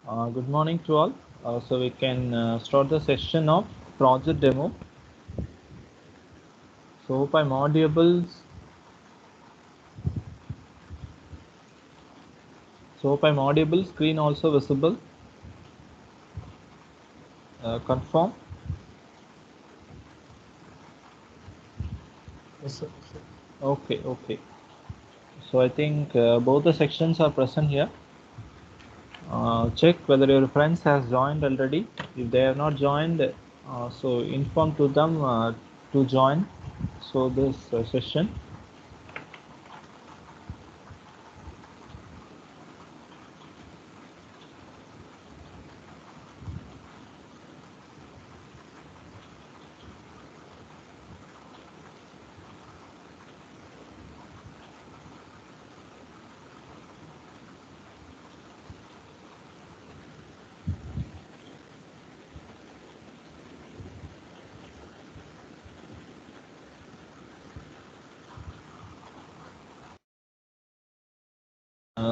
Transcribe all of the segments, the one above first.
Good morning to all. So we can start the session of project demo. So hope I'm audible. Screen also visible. Confirm. Yes, sir. Okay. So I think both the sections are present here. Check whether your friends has joined already. If they have not joined, so inform to them to join. So this session.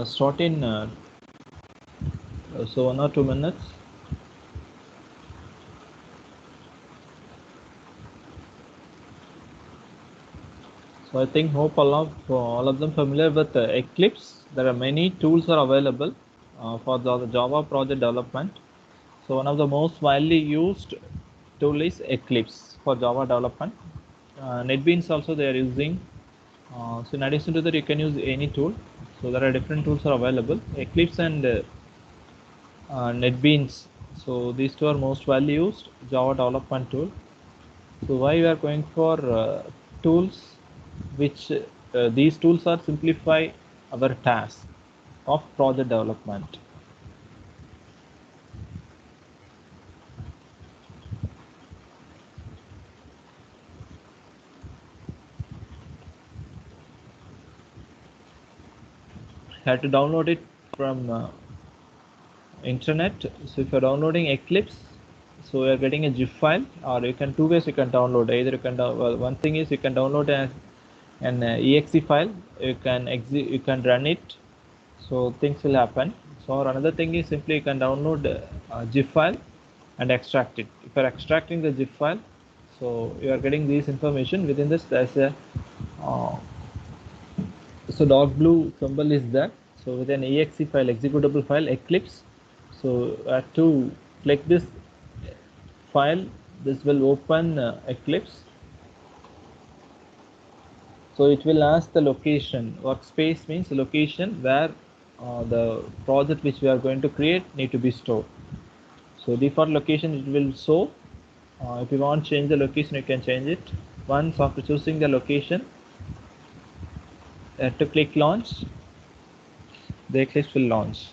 Start in so 1 or 2 minutes. So I think hope all of them familiar with Eclipse. There are many tools are available for the Java project development. So one of the most widely used tool is Eclipse for Java development. NetBeans also they are using. So in addition to that, you can use any tool. So there are different tools are available. Eclipse and NetBeans. So these two are most widely used Java development tool. So why we are going for tools which these tools are simplify our task of project development. Have to download it from internet. So if you're downloading Eclipse, so you're getting a zip file, or you can two ways you can download. Either you can well, one thing is you can download an exe file. You can run it, so things will happen. So another thing is simply you can download a zip file and extract it. If you're extracting the zip file, so you are getting this information within this. There's a uh, so dark blue symbol is there. So with an exe file, executable file, Eclipse. So to click this file, this will open Eclipse. So it will ask the location. Workspace means location where the project which we are going to create need to be stored. So default location it will show. If you want to change the location, you can change it. Once after choosing the location, to click launch, the Eclipse will launch.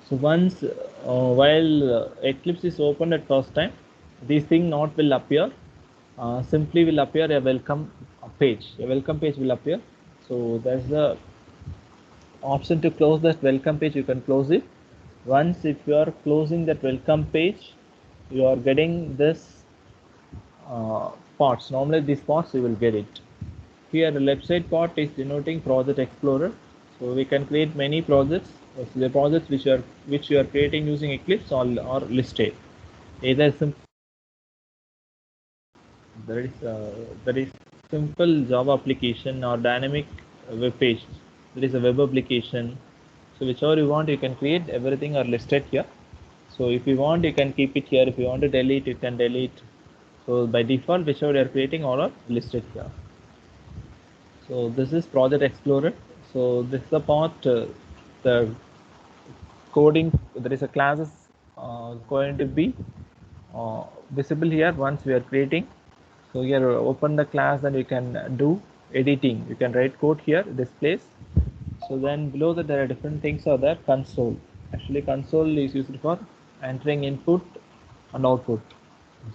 So once while Eclipse is opened at first time, this thing not will appear. Simply will appear a welcome page. A welcome page will appear. So there's the option to close that welcome page. You can close it. Once if you are closing that welcome page, you are getting this parts. Normally these parts you will get it. Here the left side part is denoting project explorer. So we can create many projects. So the projects which you are creating using Eclipse are listed. Either there is simple Java application or dynamic web page. There is a web application. So whichever you want, you can create. Everything are listed here. So if you want, you can keep it here. If you want to delete, you can delete. So by default, whichever you are creating, all are listed here. So this is Project Explorer. So this is the part the coding. There is a classes going to be visible here once we are creating. So here open the class and you can do editing. You can write code here, displays. So then below that there are different things are there. Console. Actually console is used for entering input and output.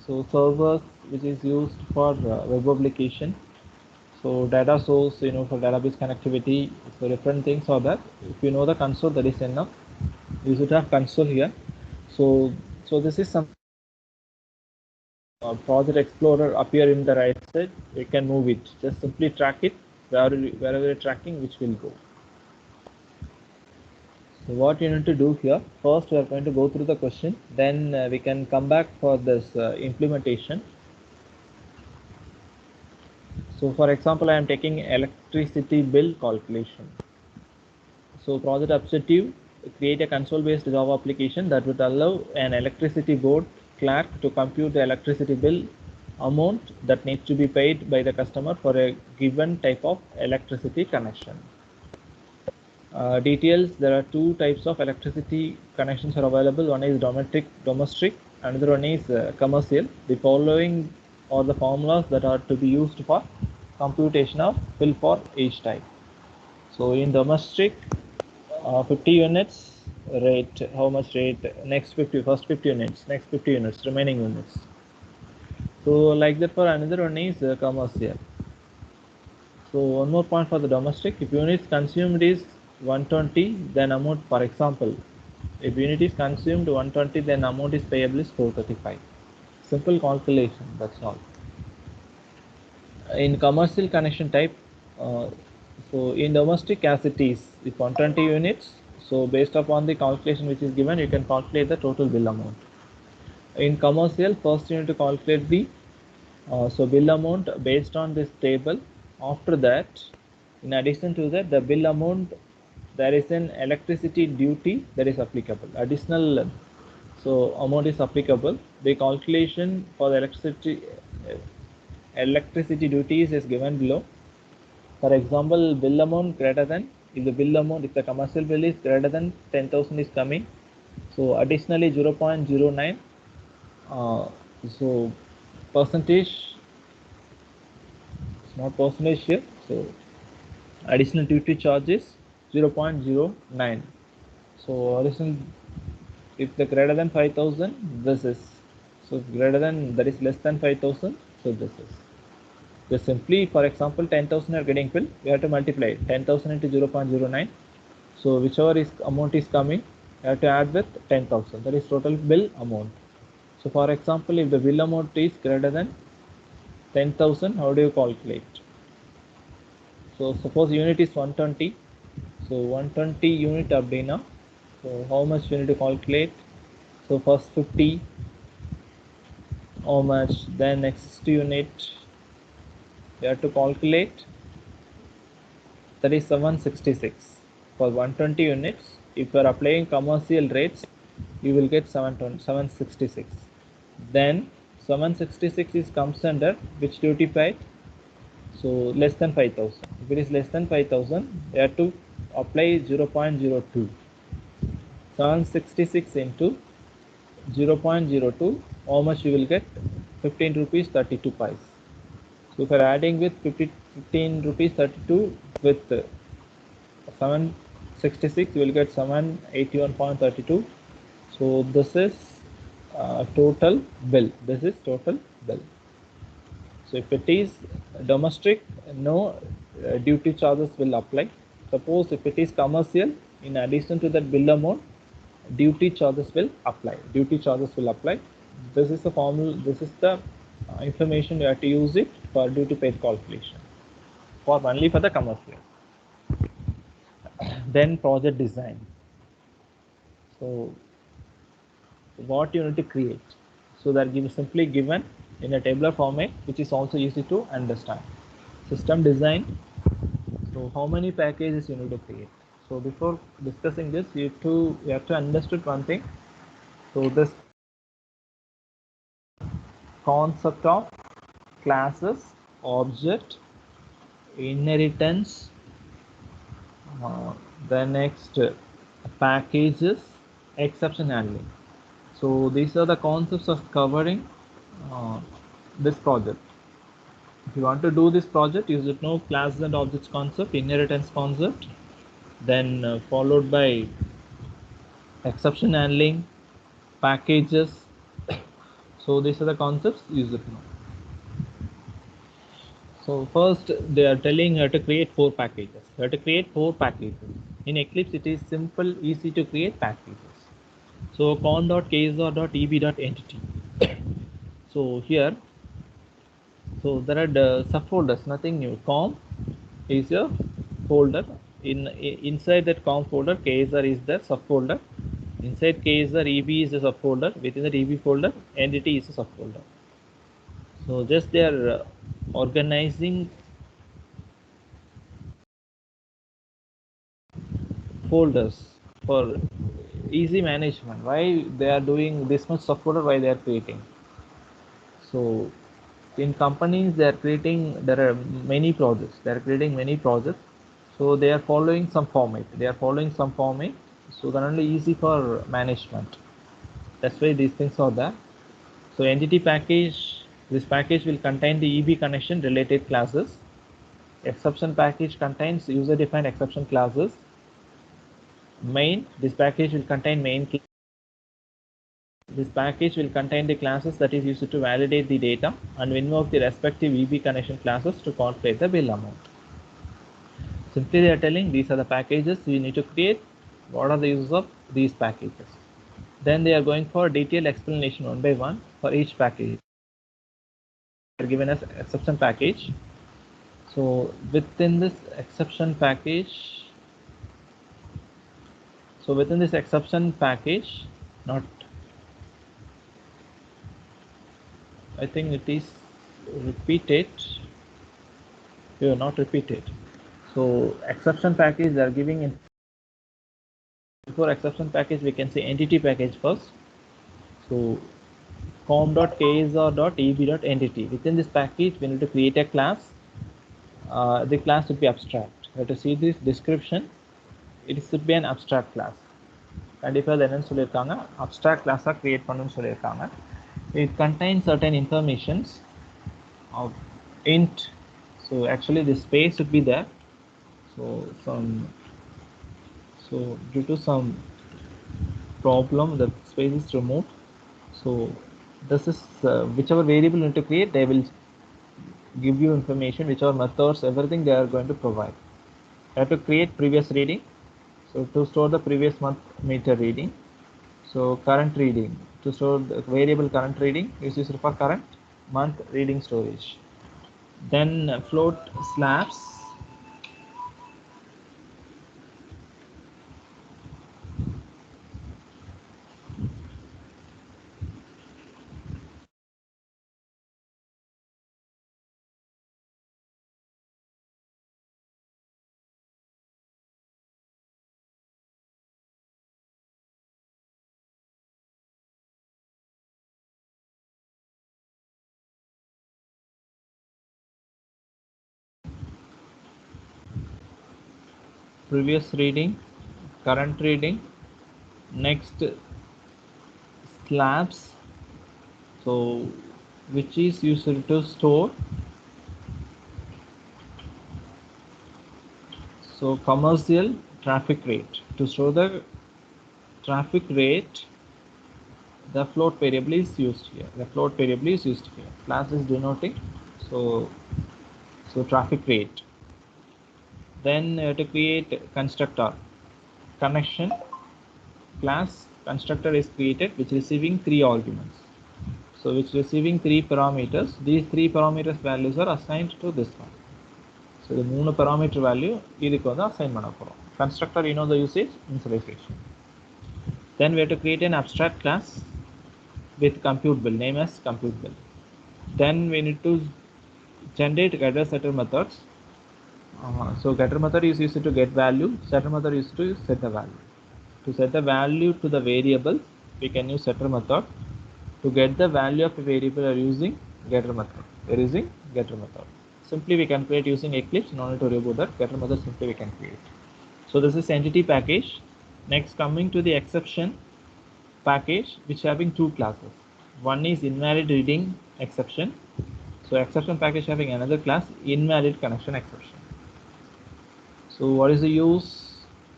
So servers which is used for web application. So data source, for database connectivity. So different things are there. If you know the console, that is enough. You should have console here. So this is some Project Explorer appear in the right side. You can move it. Just simply track it. wherever you're tracking, which will go. So what you need to do here, first we are going to go through the question, then we can come back for this implementation. So for example, I am taking electricity bill calculation. So project objective, create a console-based Java application that would allow an electricity board clerk to compute the electricity bill amount that needs to be paid by the customer for a given type of electricity connection. Details, there are two types of electricity connections are available. One is domestic, another one is commercial. The following are the formulas that are to be used for computation of bill for each type. So in domestic, 50 units rate, how much rate, first 50 units, next 50 units, remaining units. So like that for another one is commercial. So one more point for the domestic, if units consumed is 120, then amount, for example, if unit is consumed 120, then amount is payable is 435. Simple calculation, that's all. In commercial connection type, so in domestic as it is, if 120 units, so based upon the calculation which is given, you can calculate the total bill amount. In commercial, first you need to calculate the so bill amount based on this table. After that, in addition to that, the bill amount, there is an electricity duty that is applicable. Additional so amount is applicable. The calculation for the electricity duties is given below. For example, bill amount greater than, if the commercial bill is greater than 10,000 is coming, so additionally 0.09, so percentage, it's not percentage here, so additional duty charge is 0.09. So additional, if the greater than 5,000, this is, so greater than, that is less than 5,000, so this is. Just simply, for example, 10,000 are getting bill, we have to multiply 10,000 into 0.09. So whichever is amount is coming, you have to add with 10,000. That is total bill amount. So for example, if the bill amount is greater than 10,000, how do you calculate? So suppose unit is 120. So 120 unit abdina. So how much you need to calculate? So first 50, how much? Then next unit, you have to calculate, that is 766 for 120 units. If you are applying commercial rates, you will get 766. Then 766 is comes under which duty paid? So less than 5,000. If it is less than 5,000, you have to apply 0.02. 766 into 0.02, how much you will get? 15 rupees 32 pice. So if you are adding with 15 rupees 32 with 766, you will get 781.32. So this is total bill. This is total bill. So if it is domestic, no duty charges will apply. Suppose if it is commercial, in addition to that bill amount, duty charges will apply. Duty charges will apply. This is the formula. This is the information you have to use it for duty paid calculation, for only for the commercial. Then project design. So what you need to create, so that simply given in a tabular format, which is also easy to understand. System design. So how many packages you need to create? So before discussing this, you have to understand one thing. So this concept of classes, object, inheritance, the next packages, exception handling. So these are the concepts of covering this project. If you want to do this project, you should know classes and objects concept, inheritance concept, then followed by exception handling, packages. So these are the concepts you should know. So first they are telling you to create 4 packages. You have to create 4 packages. In Eclipse, it is simple, easy to create packages. So con.ksr.eb.entity. So here, so there are the subfolders, nothing new. Com, is your folder. Inside that com folder, KSR is the subfolder. Inside KSR, EB is the subfolder. Within the EB folder, entity is the subfolder. So just they are organizing folders for easy management. Why they are doing this much subfolder? Why they are creating? So in companies, they are creating. There are many projects. They are creating many projects. So they are following some format. So they're only easy for management. That's why these things are there. So entity package, this package will contain the EB connection related classes. Exception package contains user defined exception classes. Main, this package will contain main. This package will contain the classes that is used to validate the data and invoke the respective EB connection classes to calculate the bill amount. Simply they are telling these are the packages we need to create. What are the uses of these packages? Then they are going for detailed explanation one by one for each package. They are given as exception package. So within this exception package, not, I think it is repeated. Not repeated. So exception package they are giving in. Before exception package, we can say entity package first. So com.ksr.eb.entity. Within this package, we need to create a class. The class should be abstract. You have to see this description. It should be an abstract class. கண்டிப்பாக என்னன்னு சொல்லியிருக்காங்க, abstract class create பண்ணணும்னு சொல்லியிருக்காங்க. It contains certain informations of int. So actually the space should be there. So due to some problem, the space is removed. So this is whichever variable you need to create, they will give you information, whichever methods, everything they are going to provide. You have to create previous reading. So to store the previous month meter reading. So current reading, to store the variable current reading is used for current month reading storage. Then float slabs. Previous reading, current reading, next slabs, so which is used to store, so commercial traffic rate. To store the traffic rate, the float variable is used here. Class is denoting, so traffic rate. Then to create constructor connection class, constructor is created which receiving 3 arguments. So which receiving 3 parameters. These 3 parameters values are assigned to this one. So the 3 parameter value idhukku vandu assign panna porom. Constructor, you know the usage, initialization. Then we have to create an abstract class with compute bill, name as compute bill. Then we need to generate getter setter methods. So getter method is used to get value, setter method is used to set the value. To set the value to the variable, we can use setter method. To get the value of a variable, we are using getter method. Simply we can create using Eclipse. No need to worry about that. Getter method simply we can create. So this is entity package. Next, coming to the exception package, which having 2 classes. One is invalid reading exception. So exception package having another class, invalid connection exception. So what is the use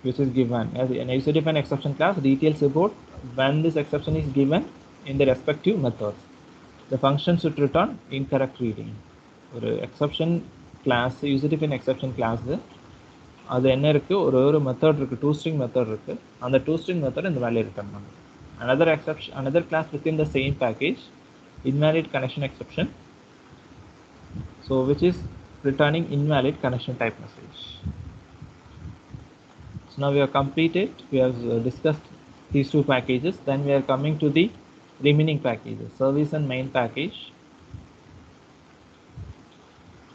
which is given? As an user defined exception class details about when this exception is given in the respective methods. The function should return incorrect reading. ஒரு exception class, user defined exception class, அது என்ன இருக்கு, ஒரு method இருக்கு, two string method இருக்கு. அந்த two string method இந்த value return பண்ணுது. Another class within the same package, invalid connection exception. So which is returning invalid connection type message. So now we have completed, we have discussed these two packages. Then we are coming to the remaining packages, service and main package.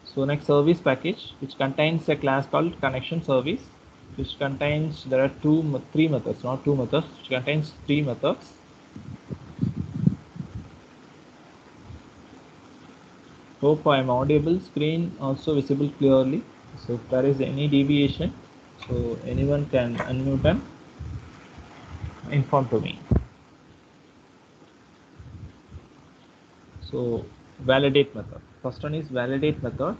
So next, service package, which contains a class called connection service, which contains, there are three methods, not two methods, which contains three methods. Hope I am audible. Screen also visible clearly. So if there is any deviation, so anyone can unmute and inform to me. So validate method. First one is validate method,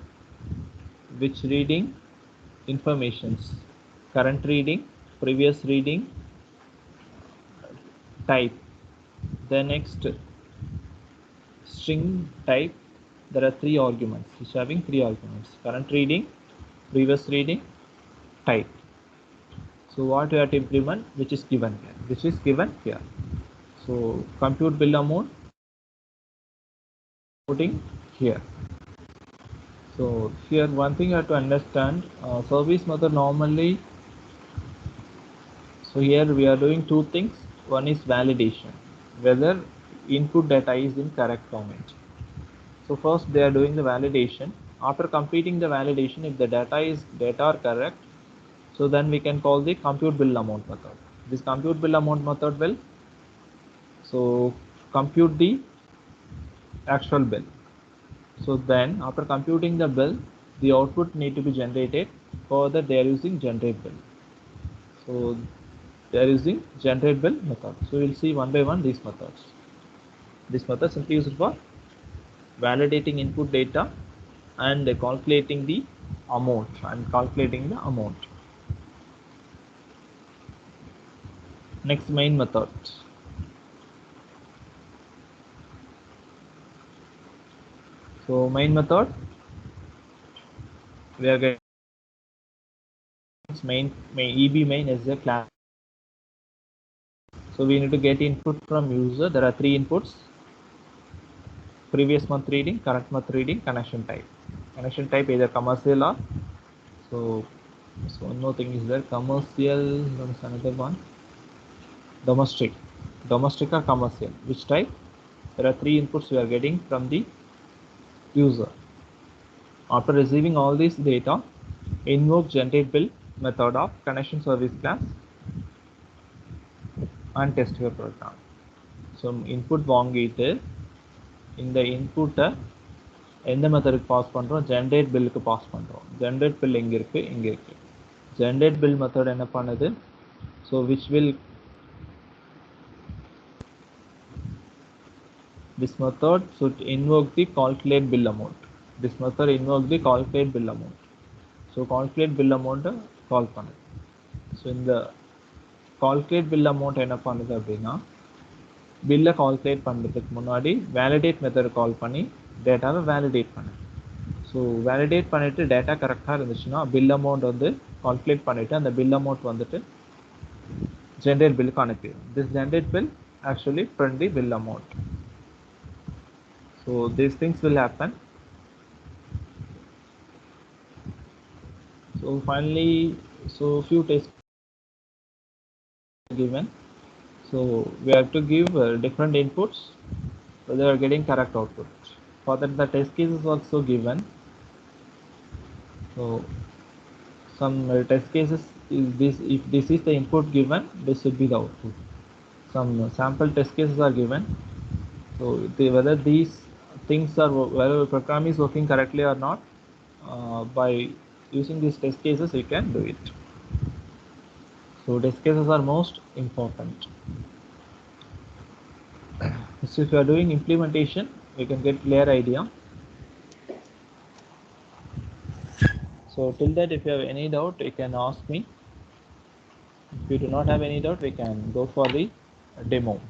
which reading informations, current reading, previous reading, type. The next, string type. There are three arguments, which having three arguments: current reading, previous reading, type. So what you have to implement, which is given here, which is given here. So compute bill amount, putting here. So here one thing you have to understand, service method normally. So here we are doing two things. One is validation, whether input data is in correct format. So first they are doing the validation. After completing the validation, if the data are correct, so then we can call the compute bill amount method. This compute bill amount method will so compute the actual bill. So then after computing the bill, the output need to be generated. For that they are using generate bill. So they are using generate bill method. So we'll see one by one these methods. This method simply used for validating input data and calculating the amount Next, main method. So main method, we are getting main EB main as a class. So we need to get input from user. There are three inputs: previous month reading, current month reading, connection type. Connection type either commercial or so one more thing is there, commercial. There is another one, domestic or commercial. Which type? There are three inputs we are getting from the user. After receiving all this data, invoke generate bill method of connection service class and test your program. So input வாங்கிட்டு இந்த இன்புட்டை எந்த மெத்தடுக்கு pass பண்ணுறோம், generate பில்லுக்கு pass பண்ணுறோம். Generate bill எங்கே இருக்குது, இங்கே இருக்குது. ஜென்ரேட் பில் மெத்தட் என்ன பண்ணுது, so which will this method should invoke the calculate bill amount. This method invoke the calculate bill amount. So calculate bill amount கால் பண்ணுது. ஸோ இந்த calculate bill amount என்ன பண்ணுது அப்படின்னா, பில்லை கால்குலேட் பண்ணுறதுக்கு முன்னாடி வேலிடேட் மெத்தட் கால் பண்ணி டேட்டாவை வேலிடேட் பண்ணுது. ஸோ வேலிடேட் பண்ணிவிட்டு டேட்டா கரெக்டாக இருந்துச்சுன்னா பில் அமௌண்ட் வந்து கால்குலேட் பண்ணிவிட்டு அந்த பில் அமௌண்ட் வந்துட்டு ஜென்ரேட் பில்லுக்கு அனுப்பிடும். This generate bill actually print the bill amount. So these things will happen. So finally, so few tests given. So we have to give different inputs, so they are getting correct output. For that the test case is also given. So some test cases is this, if this is the input given, this should be the output. Some sample test cases are given. So whether these things are, whether the program is working correctly or not, by using these test cases we can do it. So test cases are most important. So if you are doing implementation, we can get clear idea. So till that, if you have any doubt, you can ask me. If you do not have any doubt, we can go for the demo.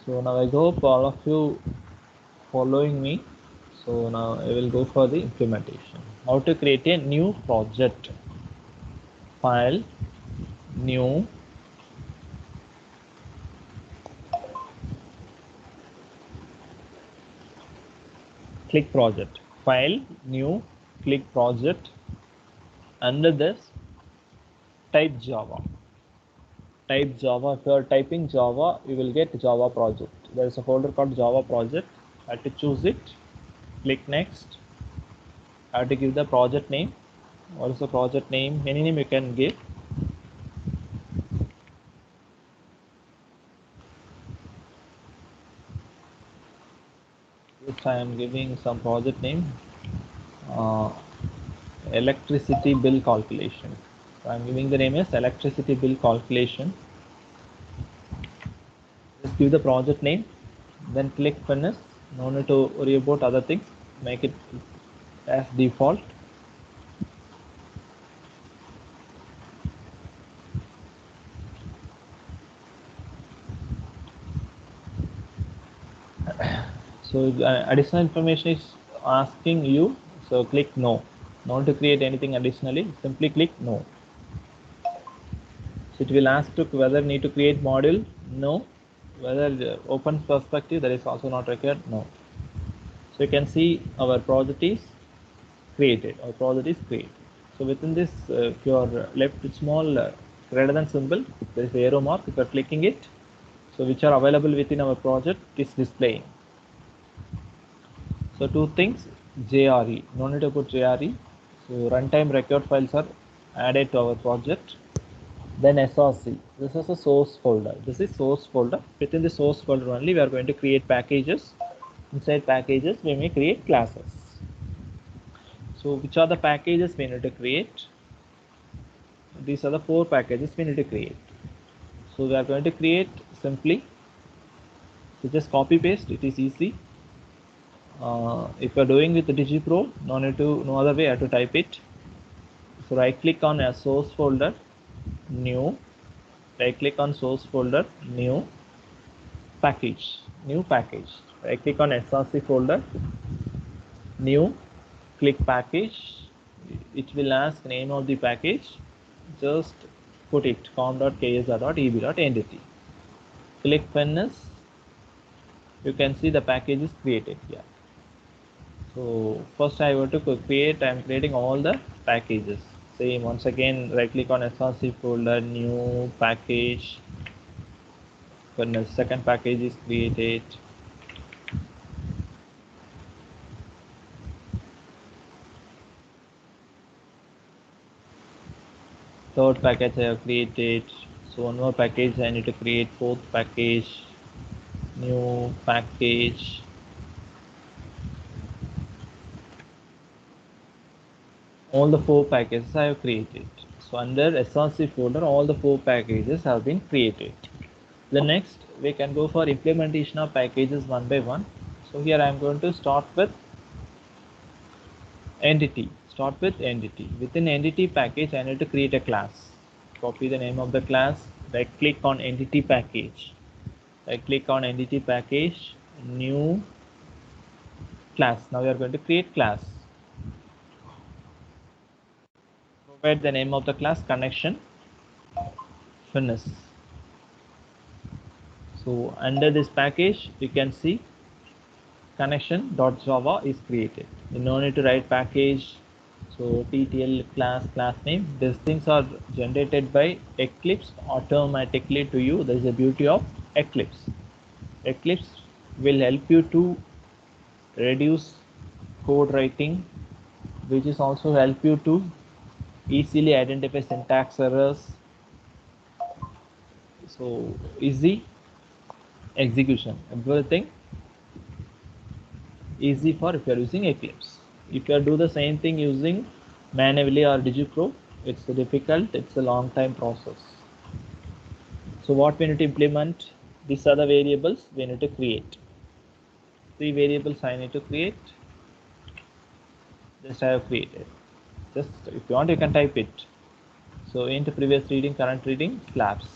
So now I hope all of you following me. So now I will go for the implementation. How to create a new project. File, new, click project. File, new, click project. Under this, type Java. Type Java. If you are typing Java, you will get Java project. There is a folder called Java project. I have to choose it. Click next. I have to give the project name. What is the project name? Any name you can give. Which I am giving some project name. Electricity bill calculation. So I'm giving the name as electricity bill calculation. Just give the project name, then click finish. No need to worry about other things. Make it as default. So additional information is asking you. So click no. Not to create anything additionally. Simply click no. So it will ask to whether need to create module. No. Whether open perspective, that is also not required. No. So you can see our project is created. Our project is created. So within this, if you are left with small greater than symbol, there is the arrow mark. If you are clicking it, so which are available within our project is displaying. So two things, JRE, no need to put JRE. So runtime record files are added to our project. Then SRC, this is a source folder. This is source folder. Within the source folder only, we are going to create packages. Inside packages, we may create classes. So which are the packages we need to create? These are the 4 packages we need to create. So we are going to create simply. So just copy paste. It is easy. If you are doing with the DigiPro, no other way. I have to type it. So right click on a source folder, new. Right click on source folder, new package, new package. Right click on SRC folder, new. Click package. It will ask name of the package. Just put it com.ksr.eb.entity. Click finish. You can see the package is created here. So first I want to create. I am creating all the packages. Same once again. Right click on SRC folder, new package. When the second package is created, third package I have created. So one more package I need to create. Fourth package, new package. All the 4 packages I have created. So under SRC folder, all the 4 packages have been created. The next, we can go for implementation of packages one by one. So here I am going to start with entity. Start with entity. Within entity package, I need to create a class. Copy the name of the class. Right click on entity package. Right click on entity package, new class. Now we are going to create class. Provide the name of the class, connection, finish. So under this package, you can see connection.java is created. You no need to write package. So TTL class name. These things are generated by Eclipse automatically to you. There is a beauty of Eclipse. Eclipse will help you to reduce code writing, which is also help you to easily identify syntax errors. So easy execution, everything easy for if you are using Eclipse. If you are do the same thing using manually or DigiPro, it's difficult, it's a long time process. So what we need to implement, these are the variables we need to create. 3 variables I need to create. Just I have created. Just if you want, you can type it. So into previous reading, current reading, slabs.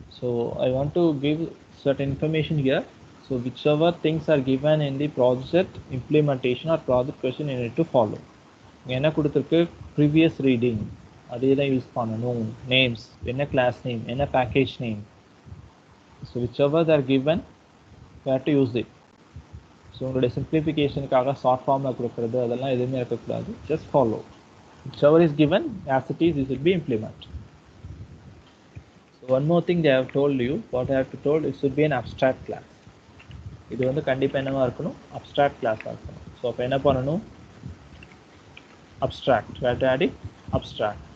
So I want to give certain information here. So whichever things are given in the project implementation or project question you need to follow. என்ன கொடுத்துருக்கு previous reading அதே தான் use பண்ணணும். Names என்ன class name என்ன package name. So whichever they are given you have to use it. So உங்களுடைய simplificationக்காக short formல கொடுக்கிறது அதெல்லாம் எதுவுமே இருக்கக்கூடாது. Just follow. Whichever is given as it is, it will be implemented. So one more thing they have told you, what I have to told, it should be an abstract class. இது வந்து கண்டிப்பா என்னவா இருக்கணும் abstract class இருக்கணும். So அப்ப என்ன பண்ணணும் abstract, we have to add it abstract.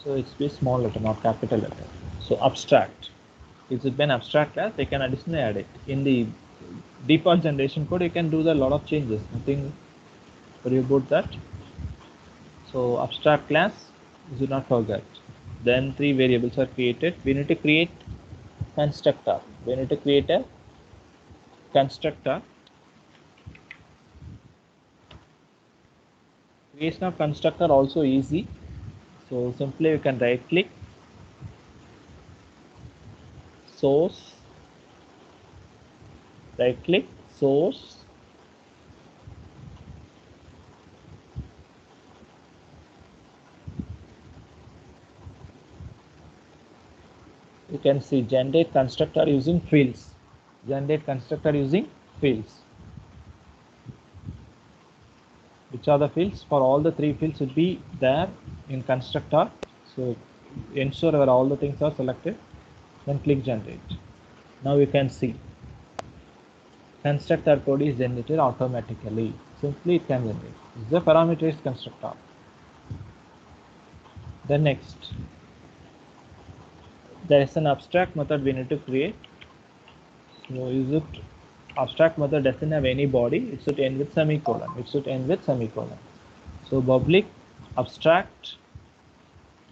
So it's be small letter, not capital letter. So abstract, it should be an abstract class. They can additionally add it in the default generation code. You can do a lot of changes, nothing worry about that. So abstract class, you should not forget. Then 3 variables are created. We need to create constructor. We need to create a constructor. Creation of constructor also easy. So simply you can right click, source, right click, source, you can see generate constructor using fields. Generate constructor using fields. Which are the fields? For all the 3 fields should be there in constructor. So ensure that all the things are selected. Then click generate. Now you can see constructor code is generated automatically. Simply it can generate. This is the parameterized constructor. Then next, there is an abstract method we need to create. So use it. Abstract method doesn't have any body. It should end with semicolon. It should end with semicolon. So public abstract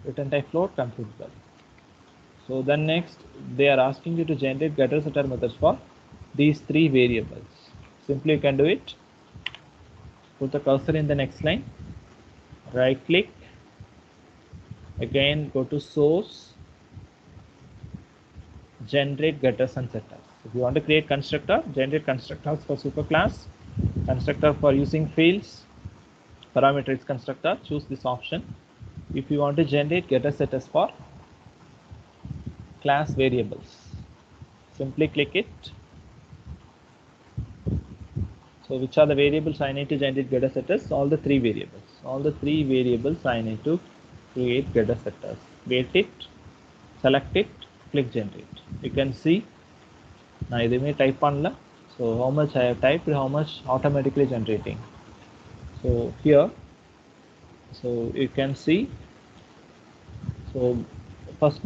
return type float computable. So then next, they are asking you to generate getter setter methods for these 3 variables. Simply you can do it. Put the cursor in the next line. Right click. Again go to source. Generate getters and setters. If you want to create constructor, generate constructors for superclass, constructor for using fields, parameterized constructor, choose this option. If you want to generate getter setters for class variables, simply click it. So which are the variables I need to generate getter setters? All the 3 variables. All the 3 variables I need to create getter setters. Create it, select it, click generate. You can see now I type on. So how much I have typed, how much automatically generating. So here, so you can see, so first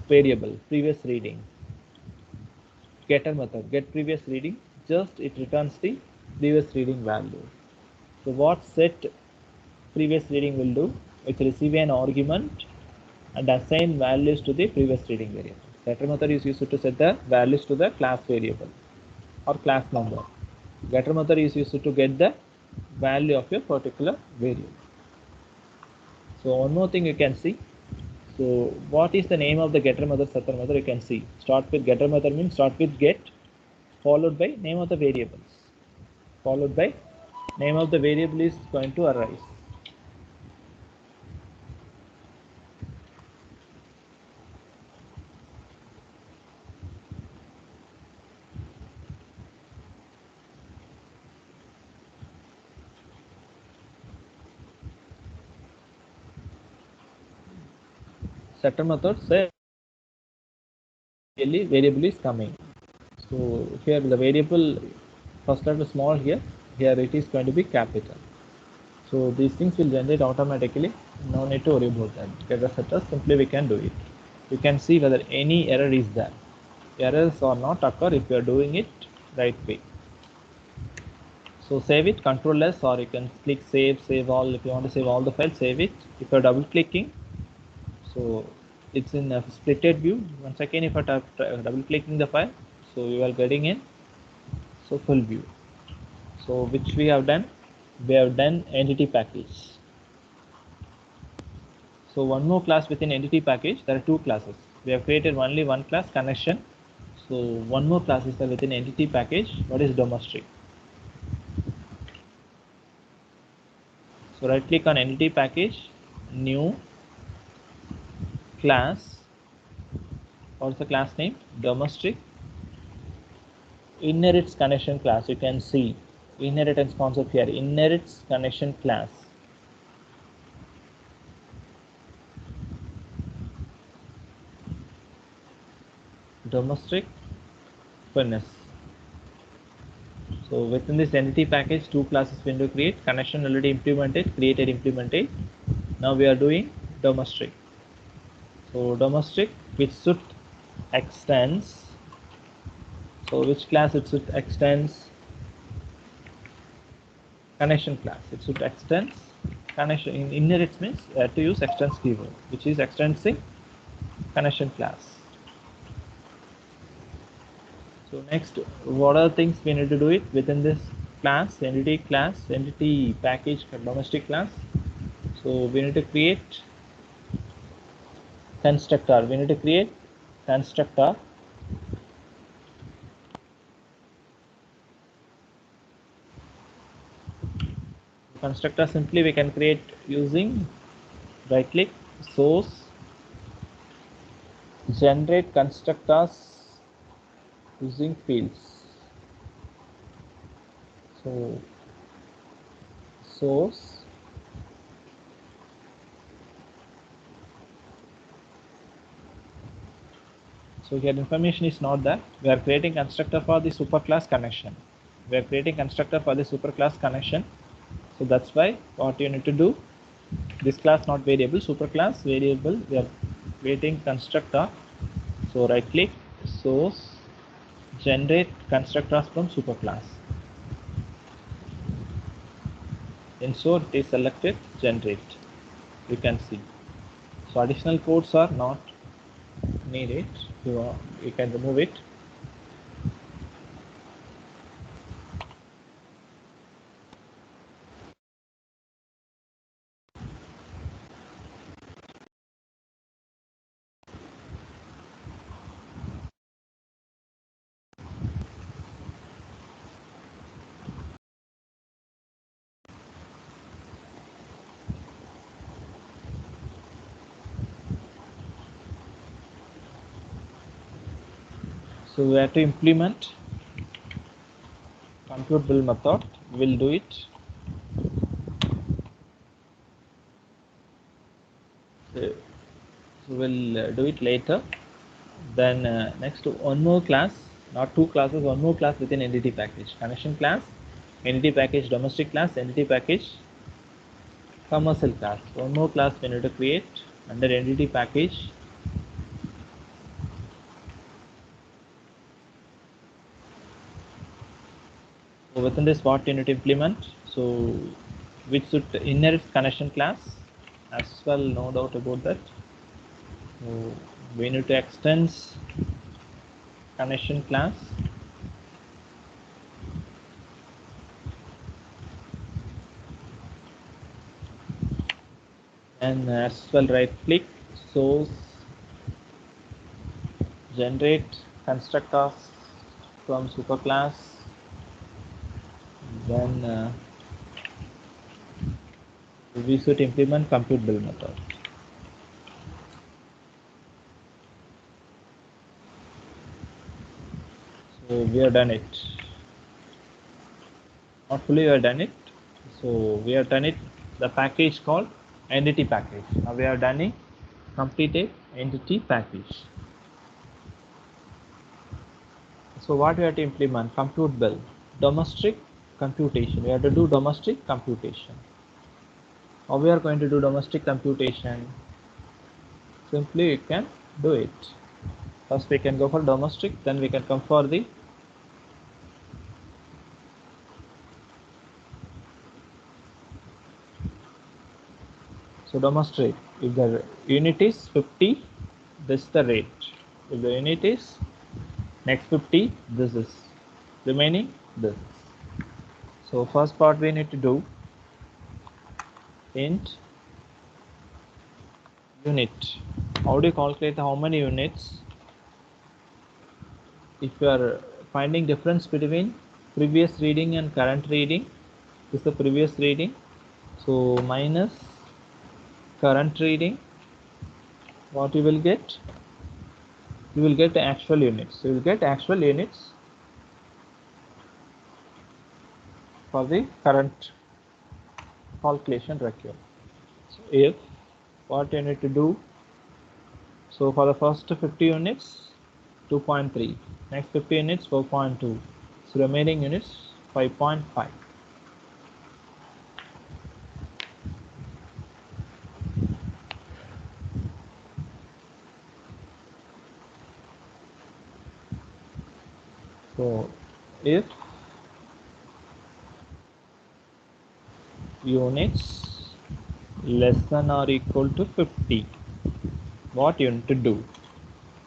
variable previous reading, getter method get previous reading, just it returns the previous reading value. So what set previous reading will do, it will receive an argument and assign values to the previous reading variable. Getter method is used to set the values to the class variable or class number. Getter method is used to get the value of your particular variable. So one more thing you can see. So what is the name of the getter method, setter method? You can see start with getter method means start with get followed by name of the variables, followed by name of the variable is going to arise. Setter method say variable is coming. So here the variable first letter small, here it is going to be capital. So these things will generate automatically. No need to worry about that. Getter setters, simply we can do it. You can see whether any error is there. Errors or not occur if you are doing it right way. So save it, Control S, or you can click save all. If you want to save all the files, save it. If you are double clicking, so it's in a splitted view. Once again, if I double clicking the file, so you are getting in. So So full view. So which we have done? We have done entity package. So one more class within entity package. There are two classes. We have created only one class, connection. So one more class is there within entity package. What is domestic? So right click on entity package, new class. What's the class name? Domestic. Inherits connection class. You can see inheritance concept here. Inherits connection class. Domestic furnace. So within this entity package, two classes we need to create. Connection already implemented, created, implemented. Now we are doing domestic. So domestic, which should extends. So which class it should extends? Connection class. It should extends connection. In inherits means to use extends keyword, which is extending connection class. So next, what are things we need to do it within this class, entity package, domestic class. So we need to create constructor. We need to create constructor. Constructor simply we can create using right click, source, generate constructors using fields. So source, so here information is not that we are creating constructor for the superclass connection. We are creating constructor for the superclass connection. So that's why what you need to do, this class not variable, superclass variable, we are creating constructor. So right click, source, generate constructors from superclass. Insert is selected, generate. You can see. So additional codes are not needed. You can remove it. So we have to implement compute build method. We'll do it. So we'll do it later. Then next one more class, not two classes, one more class within entity package. Connection class, entity package, domestic class, entity package, commercial class. One more class we need to create under entity package. So within this what you need to implement, so which should inherit connection class as well, no doubt about that. So we need to extend connection class, and as well right click, source, generate constructors from superclass. Then we should implement compute build method. So we have done it. Not fully we have done it. So we have done it. The package called entity package. Now we have done it. Completed entity package. So what we have to implement? Compute build. Domestic computation. We have to do domestic computation. How we are going to do domestic computation? Simply we can do it. First we can go for domestic, then we can come for the so domestic. If the unit is 50, this is the rate. If the unit is next 50, this is remaining this. So first part we need to do int unit. How do you calculate how many units? If you are finding difference between previous reading and current reading, this is the previous reading, so minus current reading, what you will get? You will get actual units. So you will get actual units for the current calculation required. So if what you need to do, so for the first 50 units 2.3, next 50 units 4.2, so remaining units 5.5. So if units less than or equal to 50, what you need to do?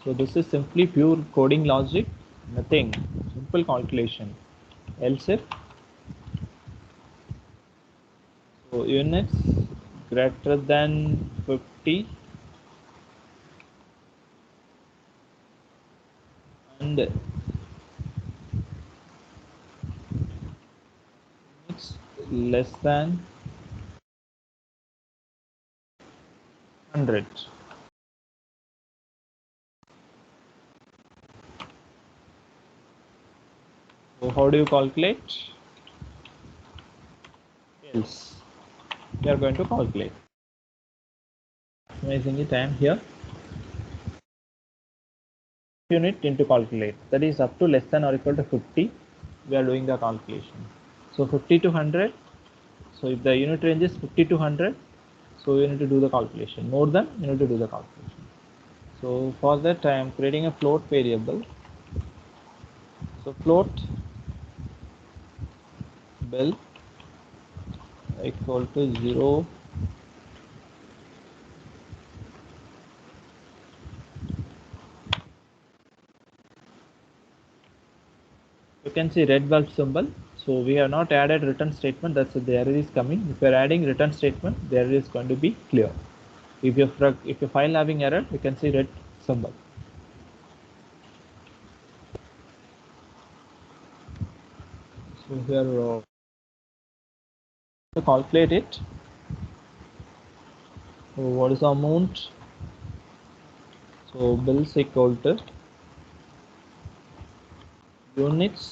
So this is simply pure coding logic, nothing, simple calculation. Else if so units greater than 50 and units less than 100. So how do you calculate? Else we are going to calculate. Amazing it, I am here. Unit into calculate, that is up to less than or equal to 50, we are doing the calculation. So 50 to 100, so if the unit range is 50 to 100, so you need to do the calculation. More than, you need to do the calculation. So for that I am creating a float variable. So float bill equal to 0, you can see red bulb symbol. So we have not added return statement, that's the error is coming. If you are adding return statement, the error is going to be clear. If your file having error, you can see red symbol. So here to calculate it. So what is the amount? So bills equal to units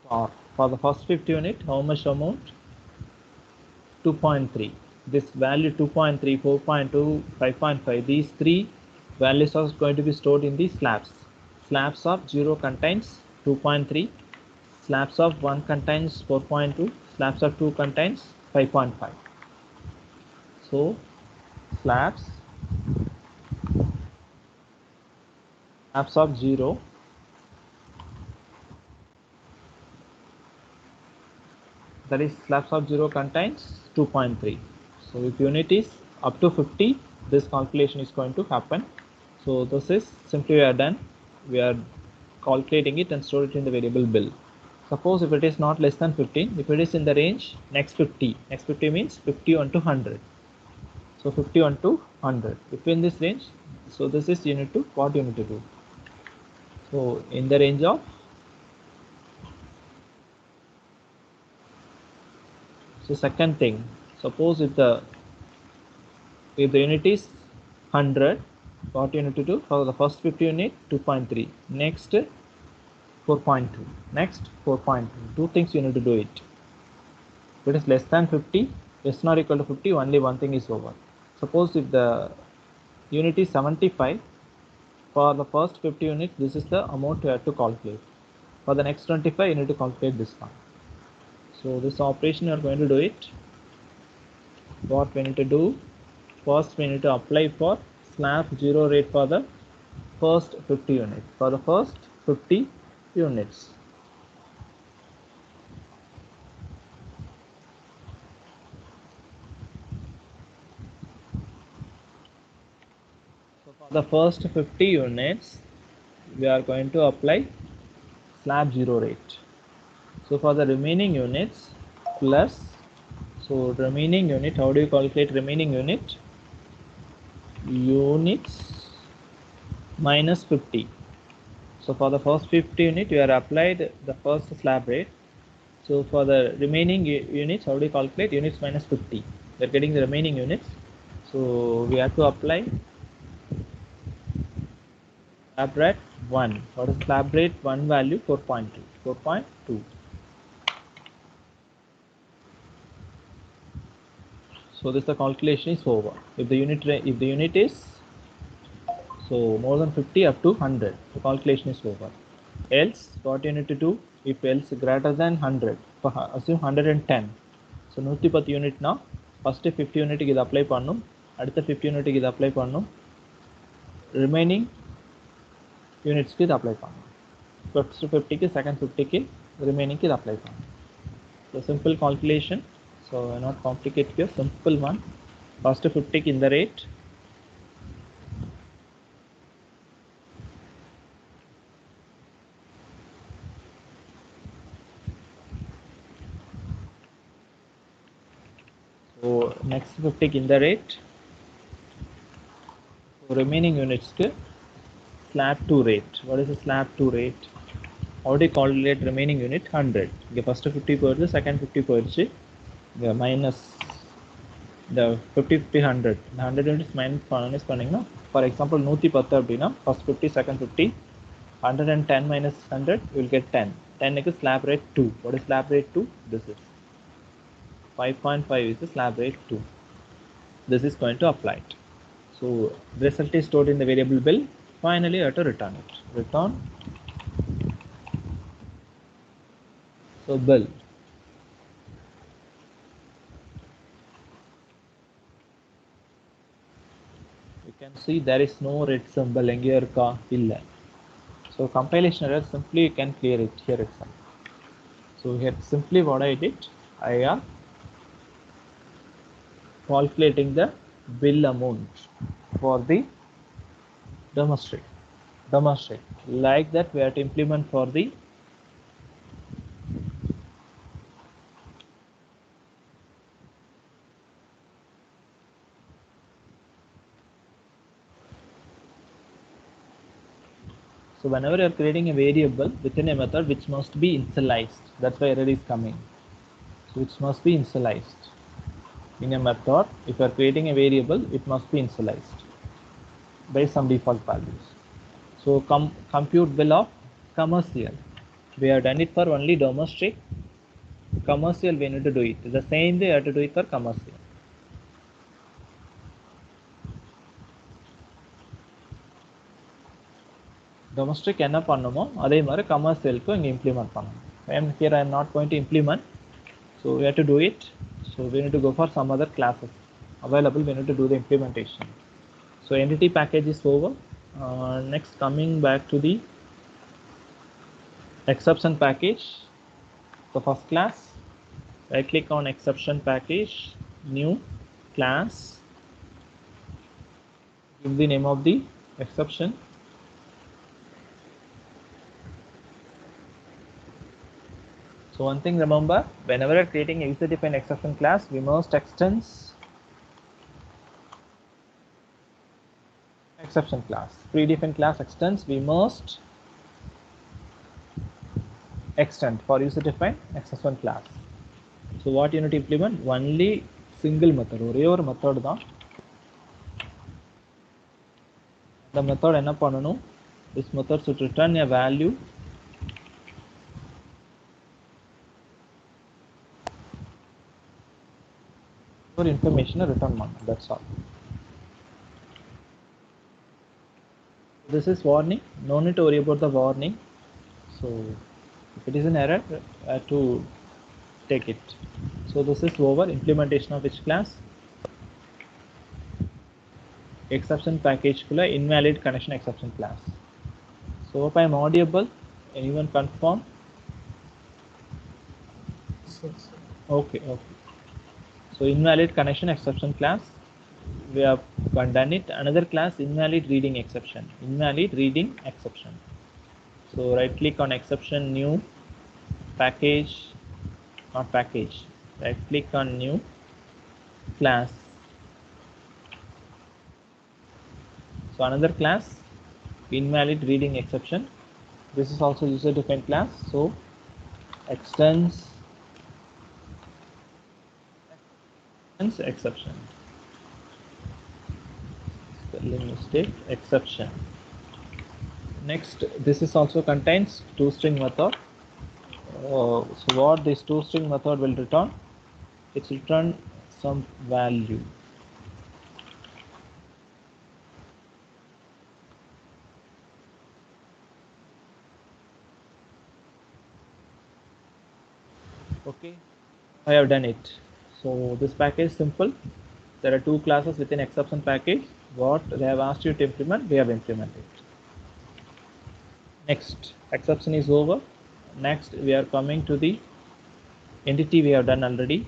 star. For the first 50 unit, how much amount? 2.3. This value 2.3, 4.2, 5.5, these three values are going to be stored in the slabs. Slabs of 0 contains 2.3, slabs of 1 contains 4.2, slabs of 2 contains 5.5. So slabs of 0, that is slabs of 0 contains 2.3. So if unit is up to 50, this calculation is going to happen. So this is simply we are done. We are calculating it and store it in the variable bill. Suppose if it is not less than 15, if it is in the range next 50, next 50 means 51 to 100. So 51 to 100. If in this range, so this is unit to what you need to do. So in the range of, so second thing, suppose if the unit is 100, what you need to do for the first 50 unit 2.3, next 4.2, next 4.2. Two things you need to do it. If it is less than 50, less than or equal to 50, only one thing is over. Suppose if the unit is 75, for the first 50 units, this is the amount you have to calculate. For the next 25, you need to calculate this one. So this operation you are going to do it. What we need to do? First, we need to apply for slab 0 rate for the first 50 units. For the first 50 units. So for the first 50 units, we are going to apply slab 0 rate. So for the remaining units plus, so remaining unit, how do you calculate remaining unit? Units minus 50. So for the first 50 unit, you are applied the first slab rate. So for the remaining units, how do you calculate? Units minus 50. We are getting the remaining units. So we have to apply slab rate 1. What is slab rate 1 value? 4.2. 4.2. So this the calculation is over. If the unit is so more than 50 up to 100, the calculation is over. Else what you need to do, if else greater than 100, assume 110. So 110 unit now, first 50 unit இது apply பண்ணும், அடுத்த 50 unit இது apply பண்ணும், remaining units க்கு இது apply பண்ணும். First 50 க்கு, second 50 க்கு, remaining க்கு இது apply பண்ணும். So simple calculation. So not complicate here, simple one. First 50 க்கு இந்த rate, so next 50 க்கு இந்த rate, so remaining units க்கு slab 2 rate. What is the slab 2 rate? How do you calculate remaining unit? 100. The first 50 போயிடுச்சு, second 50 போயிடுச்சு, the minus the 50 50 100. The 100 units minus பண்ணீங்கன்னா, for example 110 அப்படின்னா first 50 second 50, 110 minus 100 you will get 10. 10 is slab rate 2. What is slab rate 2? This is 5.5 is the slab rate 2. This is going to apply it. So the result is stored in the variable bill. Finally, you have to return it. Return. So bill. You can see there is no red symbol here. So compilation error, simply you can clear it here itself. So here simply what I did, I am calculating the bill amount for the domestic. Like that we have to implement for the so whenever you are creating a variable within a method which must be initialized, that's why error is coming. So it must be initialized in a method. If you are creating a variable, it must be initialized by some default values. So compute bill of commercial, we have done it for only domestic. Commercial we need to do it the same way you have to do it for commercial. Domestic என்ன பண்ணுமோ அதே மாதிரி commercialக்கு இங்க implement பண்ணணும். And here I am not going to implement, so we have to do it. So we need to go for some other classes available. We need to do the implementation. So entity package is over. Next, coming back to the exception package. So first class, right click on exception package, new class, give the name of the exception. So one thing remember, whenever you're creating a user-defined exception class, we must extend exception class. Predefined class extends, we must extend for user-defined exception class. So what you need to implement? Only single method. ஒரே ஒரு method தான். The method என்ன பண்ணணும்? This method should return a value for information return பண்ணணும். That's all. This is warning. No need to worry about the warning. So if it is an error, I have to take it. So this is over. Implementation of which class? Exception package kulla invalid connection exception class. So if I am audible, anyone confirm? Okay. So invalid connection exception class, we have done it. Another class, invalid reading exception. So right click on exception, new package, not package, right click on new class. So another class, invalid reading exception. This is also user defined class. So extends exception, spelling mistake, exception. Next, this is also contains toString method. So what this toString method will return? It will return some value. Okay, I have done it. So this package is simple. There are two classes within exception package. What they have asked you to implement, we have implemented. Next, exception is over. Next, we are coming to the entity we have done already.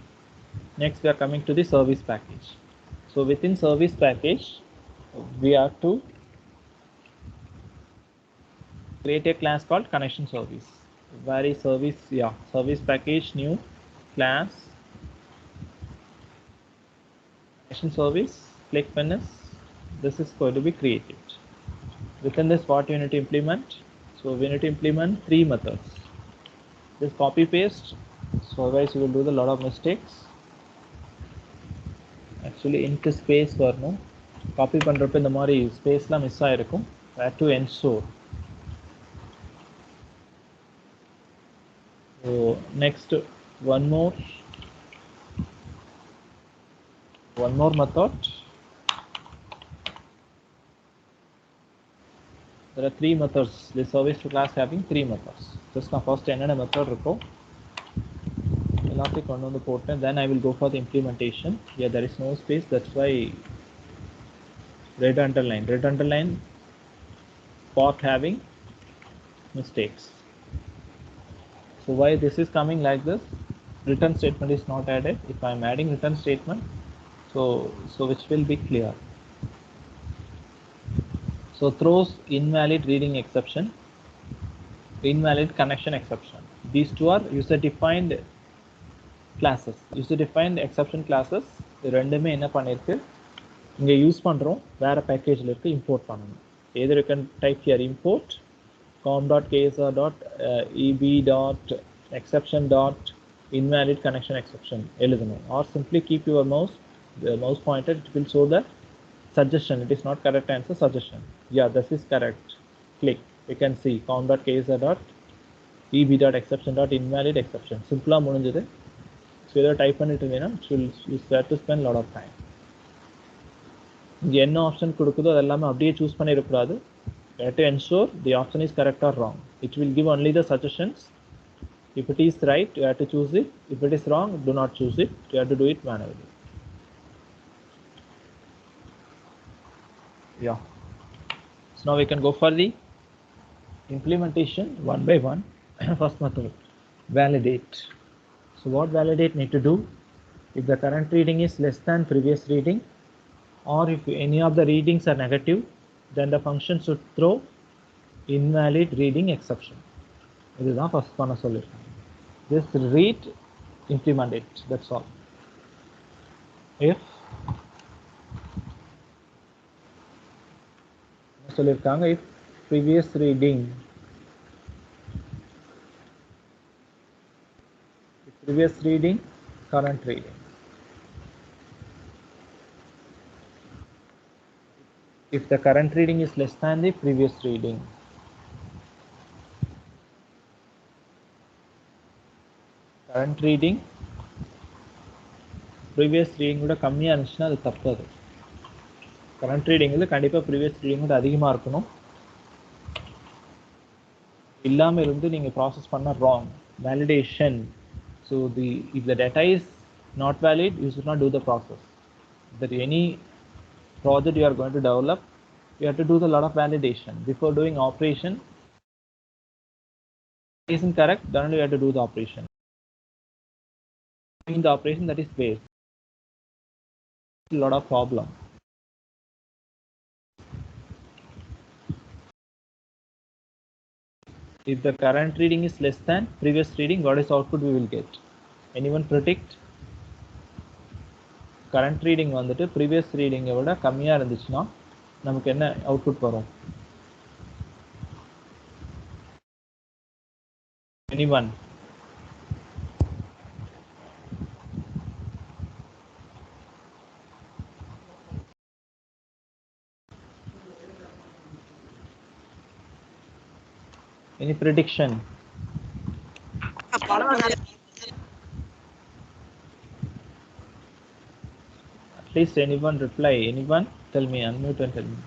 Next, we are coming to the service package. So within service package, we have to create a class called connection service. Where is service? Yeah, service package, new class, connection service, click finish. This is going to be created. Within this, what you need to implement? So we need to implement three methods. Just copy paste. So otherwise you will do a lot of mistakes. Actually, into space வரணும். Copy பண்றப்ப இந்த மாதிரி ஸ்பேஸ்லாம் miss ஆயிருக்கும். Where to ensure. So next, one more method. There are three methods. The service class having three methods. Just now first என்னென்ன method இருக்கோ எல்லாத்தையும் கொண்டு வந்து போட்டேன். Then I will go for the implementation. Yeah, there is no space. That's why red underline part having mistakes. So why this is coming like this? Return statement is not added. If I am adding return statement, so which will be clear. So throws invalid reading exception, invalid connection exception. These two are user defined classes. User defined exception classes ரெண்டுமே என்ன பண்ணிருக்கு இங்க use பண்றோம் வேற பேக்கேஜ்ல இருக்கு import பண்ணனும். Either you can type here import com.ksr.eb.exception.invalid connection exception எழுதணும், or simply keep your mouse pointer. It will show the suggestion. It is not correct answer, suggestion. Yeah, this is correct. Click. You can see com.ksr.eb.exception.invalid exception. Simple முடிஞ்சது. So இதை type பண்ணிட்டு இருந்தீங்கன்னா you have to spend a lot of time. இங்க என்ன option கொடுக்குதோ அதெல்லாமே அப்படியே choose பண்ணிடக்கூடாது. You have to ensure the option is correct or wrong. It will give only the suggestions. If it is right, you have to choose it. If it is wrong, do not choose it. You have to do it manually. Yeah. So now we can go for the implementation one by one. First method, validate. So what validate need to do? If the current reading is less than previous reading, or if any of the readings are negative, then the function should throw invalid reading exception. இதுதான் first பண்ண சொல்லிருக்கேன். Just read, implement it. That's all. If சொல்லிருக்காங்க, if previous reading current reading, if the current reading is less than the previous reading, current reading previous reading கூட கம்மியா இருந்துச்சுன்னா அது தப்பு. அது current reading ல கண்டிப்பா previous reading கூட அதிகமா இருக்கணும். இல்லாம இருந்து நீங்க process பண்ண wrong. Validation. So if the data is not valid, you should not do the process. That any project you are going to develop, you have to do a lot of validation before doing operation. Isn't correct, then only you have to do the operation. Doing the operation, that is waste. A lot of problem. If the current reading is less than previous reading, what is output we will get? Anyone predict? Current reading வந்துட்டு previous reading விட கம்மியா இருந்துச்சுன்னா நமக்கு என்ன output வரும்? Anyone? Any prediction? At least anyone reply. Anyone? Tell me, unmute and tell me.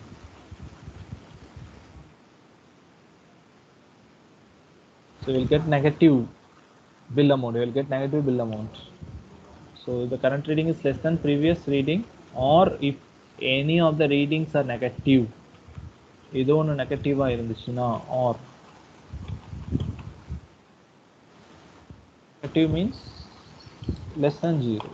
So we'll get negative bill amount. We'll get negative bill amount. So the current reading is less than previous reading, or if any of the readings are negative, ஏதோ ஒன்று நெகட்டிவா இருந்துச்சுன்னா, or negative means less than 0.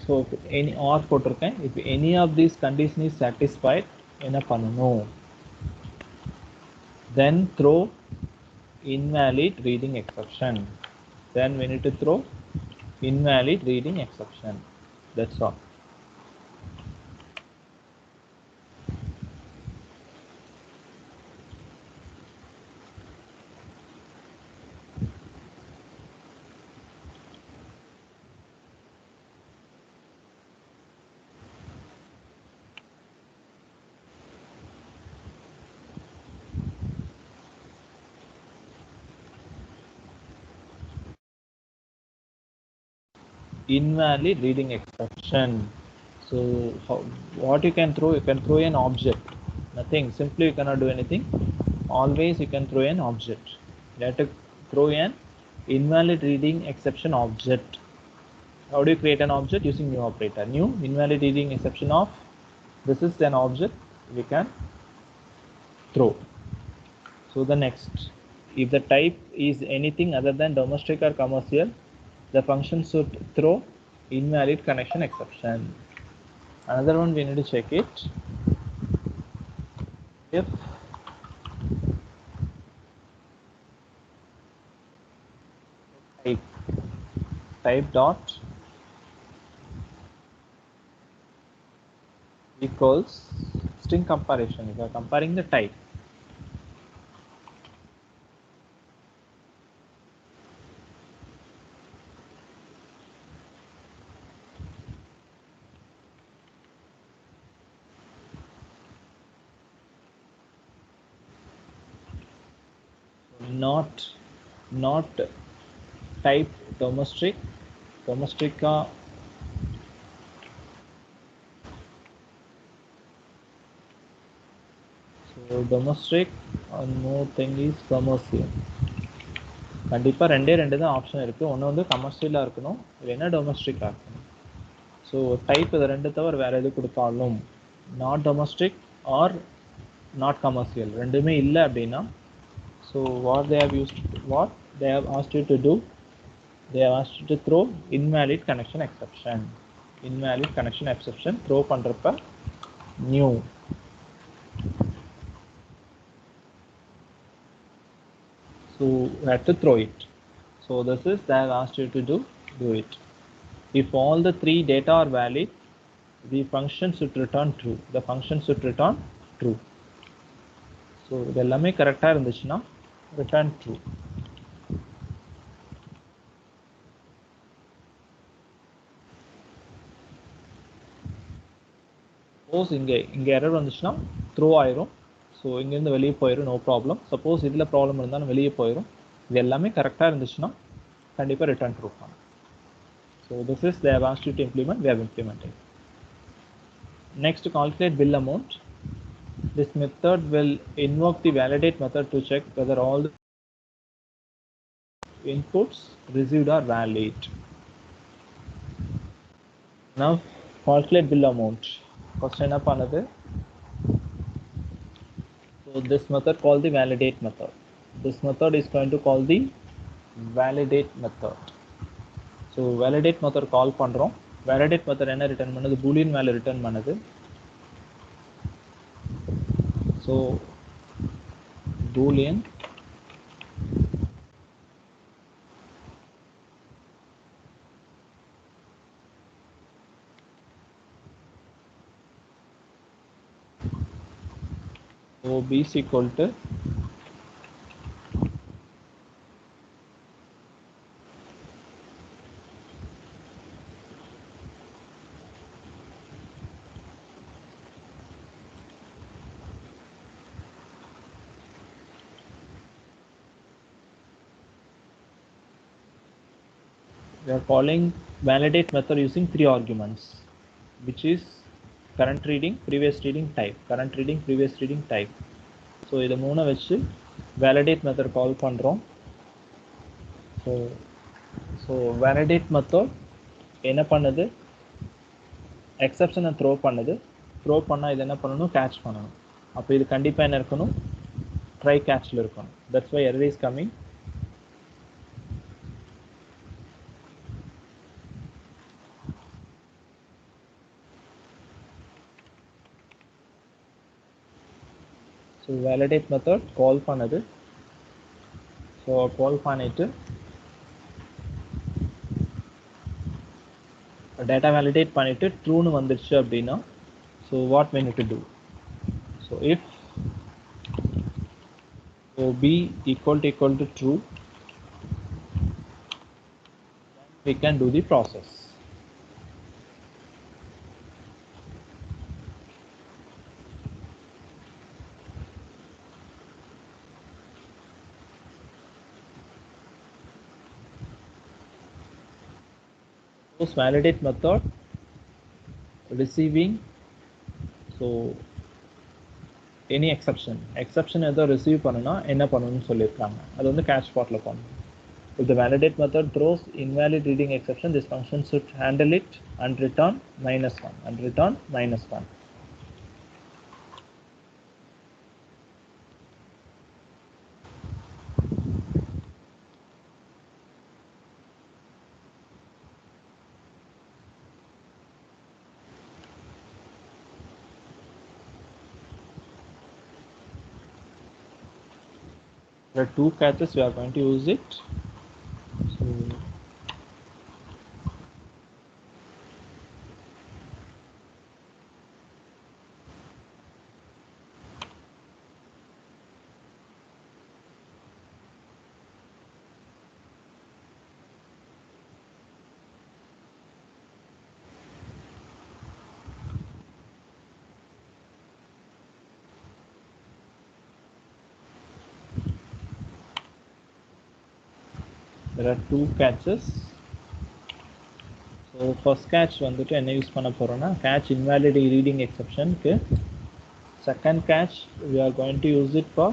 So if any or போட்டிருக்கேன், if any of these condition is satisfied, என்ன பண்ணணும்? Then throw invalid reading exception. Then we need to throw invalid reading exception. That's all. Invalid reading exception. So what you can throw an object. Nothing, simply you cannot do anything. Always you can throw an object. You have to throw an invalid reading exception object. How do you create an object? Using new operator. New invalid reading exception of, this is an object we can throw. So the next, if the type is anything other than domestic or commercial, the function should throw invalid connection exception. Another one we need to check it. If type dot equals string comparison, if you are comparing the type, not type domestic so domestic, one more thing is commercial. கண்டிப்பா ரெண்டே தான் option இருக்கு. ஒன்னு வந்து கமர்ஷியலா இருக்கணும், இல்லைன்னா டொமஸ்டிக்கா இருக்கணும். So type இது ரெண்டு தவிர வேற எது கொடுத்தாலும் not domestic or not commercial ரெண்டுமே இல்லை அப்படின்னா, so what they have asked you to do, they have asked you to throw invalid connection exception. Invalid connection exception throw பண்றப்ப new. So you have to throw it. So this is they have asked you to do it. If all the three data are valid, the function should return true. The function should return true. So இது எல்லாமே கரெக்டா இருந்துச்சுன்னா return true. Suppose இங்க error வந்துச்சுன்னா throw ஆயிரும். So இங்கேருந்து வெளியே போயிடும், நோ ப்ராப்ளம். சப்போஸ் இதில் ப்ராப்ளம் இருந்தாலும் வெளியே போயிடும். இது எல்லாமே கரெக்டாக இருந்துச்சுன்னா கண்டிப்பாக ரிட்டர்ன் ட்ரூ பண்ணும். So this is they have asked you to implement, we have implemented. Next, calculate bill amount. This method will invoke the validate method to check whether all the inputs received are valid. Now calculate bill amount. First என்ன பண்ணுது? So this method called the validate method. This method is going to call the validate method. So validate method கால் பண்ணுறோம். Validate method என்ன return பண்ணுது, Boolean value return பண்ணுது. So Boolean b is equal to we are calling validate method using 3 arguments, which is current reading, previous reading, type. Current reading, previous reading, type. So இதை மூணை வச்சு validate method call பண்ணுறோம். So validate method என்ன பண்ணுது, எக்ஸப்ஷனை throw பண்ணுது. Throw பண்ணால் இது என்ன பண்ணணும், கேட்ச் பண்ணணும். அப்போ இது கண்டிப்பாக என்ன இருக்கணும், ட்ரை கேட்சில் இருக்கணும். That's why error is coming. So validate method call பண்ணுது. ஸோ கால் பண்ணிட்டு டேட்டா வேலிடேட் பண்ணிட்டு ட்ரூன்னு வந்துருச்சு அப்படின்னா, so what we need to do, so if b equal to true, we can do the process. Suppose validate method receiving, so any exception ஏதோ receive பண்ணுனா என்ன பண்ணணும்னு சொல்லியிருக்காங்க. அது வந்து கேட்ச் ஸ்பாட்டில் பண்ணணும். If the validate method throws invalid reading exception, this function should handle it and return -1. There are 2 catches, we are going to use it. So there are 2 catches. So first catch வந்துட்டு என்ன use பண்ண போறோம்னா, catch invalid reading exception க்கு. Second catch we are going to use it for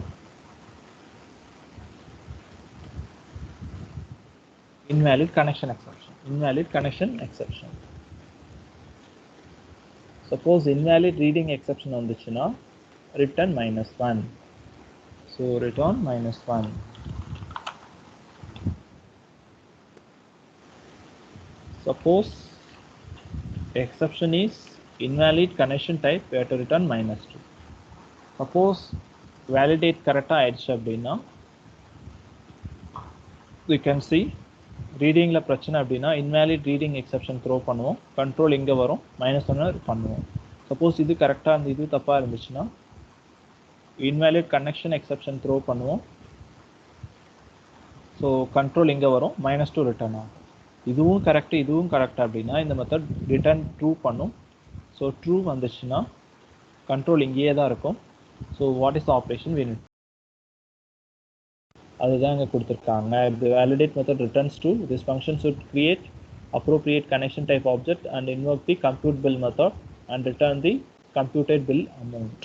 invalid connection exception. Suppose invalid reading exception வந்துச்சுன்னா return -1. So return -1. Suppose exception is invalid connection type, we have to return -2. Suppose validate correctா ஆயிடுச்சு அப்படின்னா, we can see ரீடிங்ல பிரச்சனை அப்படின்னா invalid reading exception throw பண்ணுவோம். Control இங்கே வரும், -1 பண்ணுவோம். Suppose இது கரெக்டாக இருந்து இது தப்பாக இருந்துச்சுன்னா invalid connection exception த்ரோ பண்ணுவோம். ஸோ கண்ட்ரோல் இங்கே வரும், -2 ரிட்டர்ன் ஆகும். இதுவும் கரெக்ட் அப்படின்னா இந்த மெத்தட் ரிட்டர்ன் ட்ரூ பண்ணும். ஸோ ட்ரூ வந்துச்சுன்னா கண்ட்ரோல் இங்கேயே தான் இருக்கும். So what is the operation we need, அதுதான் இங்கே கொடுத்துருக்காங்க. the validate method returns true, this function should create appropriate connection type object and invoke the compute bill method and return the computed bill amount.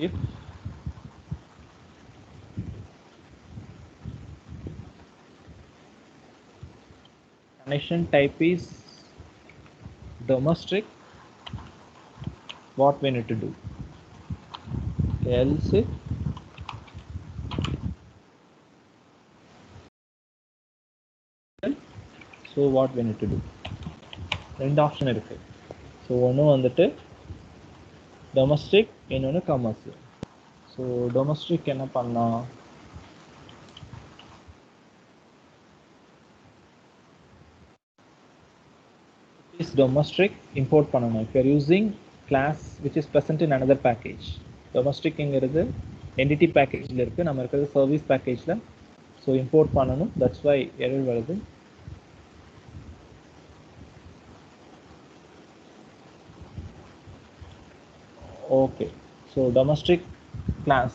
If connection type is domestic, what we need to do, else So what we need to do, ரெண்டு option இருக்கு. So ஒன்று வந்துட்டு domestic, இன்னொன்று commercial. So domestic என்ன பண்ணலாம், is domestic import பண்ணணும். If you are using class which is present in another package, domestic இங்கிறது entity packageல இருக்கு, நம்ம இருக்கிறது service packageல. ஸோ import பண்ணணும், that's why error வருது. Okay, so domestic class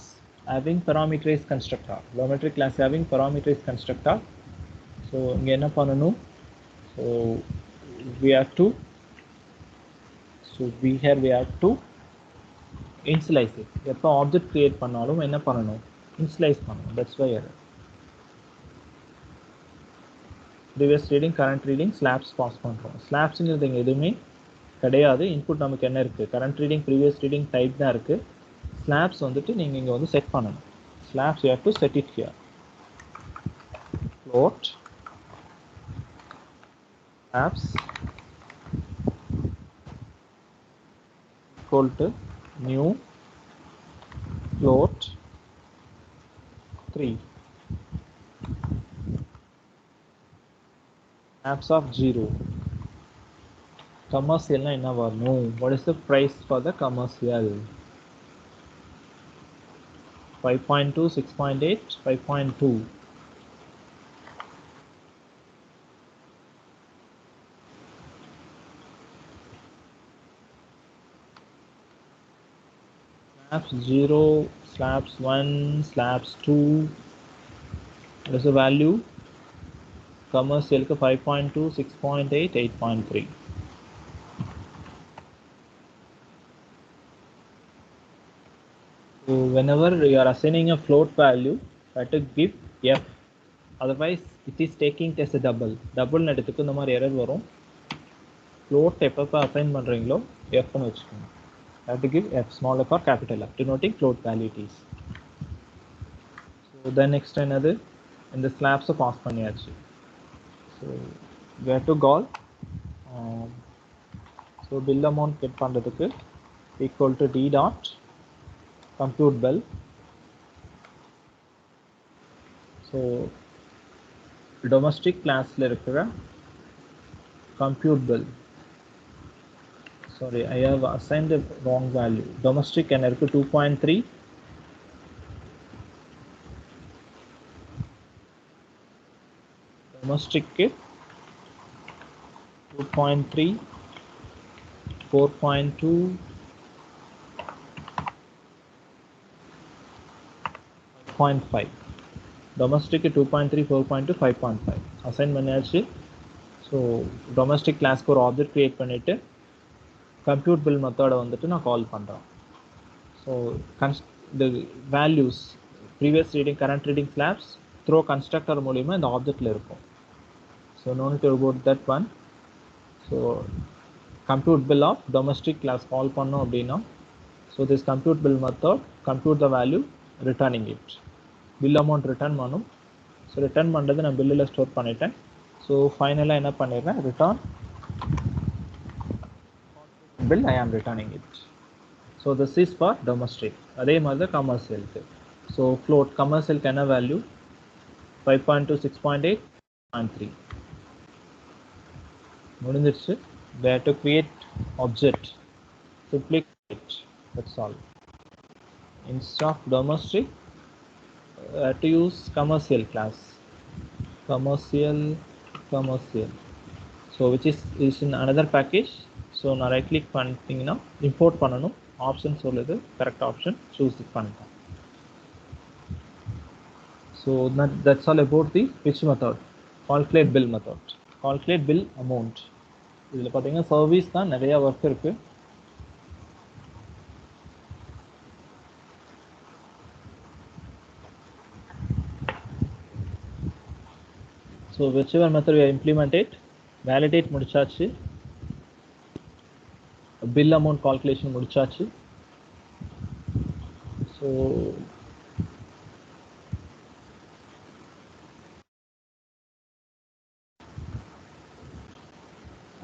having parameterized constructor, domestic class having parameterized constructor. So இங்க என்ன பண்ணணும், so we have to initialize it. எப்போ object create பண்ணாலும் என்ன பண்ணணும், initialize பண்ணணும். that's why error. previous reading, current reading, slabs pass பண்ணுறோம். ஸ்லாப்ஸுங்கிறது இங்கே எதுவுமே கிடையாது. இன்புட் நமக்கு என்ன இருக்குது, current reading, previous reading type தான் இருக்குது. ஸ்லாப்ஸ் வந்துட்டு நீங்கள் இங்கே வந்து செட் பண்ணணும். Slabs you have to set it here. float slabs equal to new float 3 slabs of 0. commercial என்ன வரணும், what is the price for the commercial, 5.2, 6.8, 5.2. slabs 0, slabs 1, slabs 2. what is the value, commercial ku 5.2, 6.8, 8.3. so whenever you are assigning a float value, you have to give f, otherwise it is taking it as a double எடுத்துக்கு இந்த மாதிரி error வரும். float எப்பப்ப assign பண்றீங்களோ f னு வெச்சுக்கோங்க. you have to give f, small f or capital F, denoting float value it is. so then next என்னது, இந்த slabs பாஸ் பண்ணியாச்சு. so we have to call so bill amount get பண்றதுக்கு equal to d dot compute bill. so domestic classல இருக்கிற compute bill, sorry I have assigned the wrong value. domestic என்ன இருக்கு 2.3, domestic 2.3, 4.2, 5.5. domestic 2.3, 4.2, 5.5 assign பண்ணியாச்சு. So domestic கிளாஸ்க்கு ஒரு object create பண்ணிவிட்டு compute bill மெத்தடை வந்துட்டு நான் கால் பண்ணுறேன். So the values previous reading, current reading slabs through constructor மூலிமா இந்த ஆப்ஜெக்டில் இருக்கும். So no need to go to that one. So compute bill of domestic class கால் பண்ணோம் அப்படின்னா, so this compute bill method compute the value returning it. bill amount return பண்ணும். So return பண்ணுறது நான் பில்லில் store பண்ணிட்டேன். So ஃபைனலாக என்ன பண்ணிடுறேன், return bill I am returning it. so this is for domestic. அதே மாதிரி தான் கமர்ஷியலுக்கு. ஸோ float கமர்ஷியலுக்கு என்ன வேல்யூ 5.2, 6.8, 0.3 முடிஞ்சிருச்சு. we have to create object, simply create, that's all. instead of domestic to use commercial class, commercial, so which is in another package. so நான் right click பண்ணிட்டீங்கன்னா import பண்ணணும், option சொல்லுது, correct option choose பண்ணிட்டேன். so that's all about the which method, calculate bill method, calculate bill amount. இதில் பார்த்தீங்கன்னா service தான் நிறைய work இருக்கு. so whichever method we have implemented, validate முடிச்சாச்சு, bill amount calculation முடிச்சாச்சு. so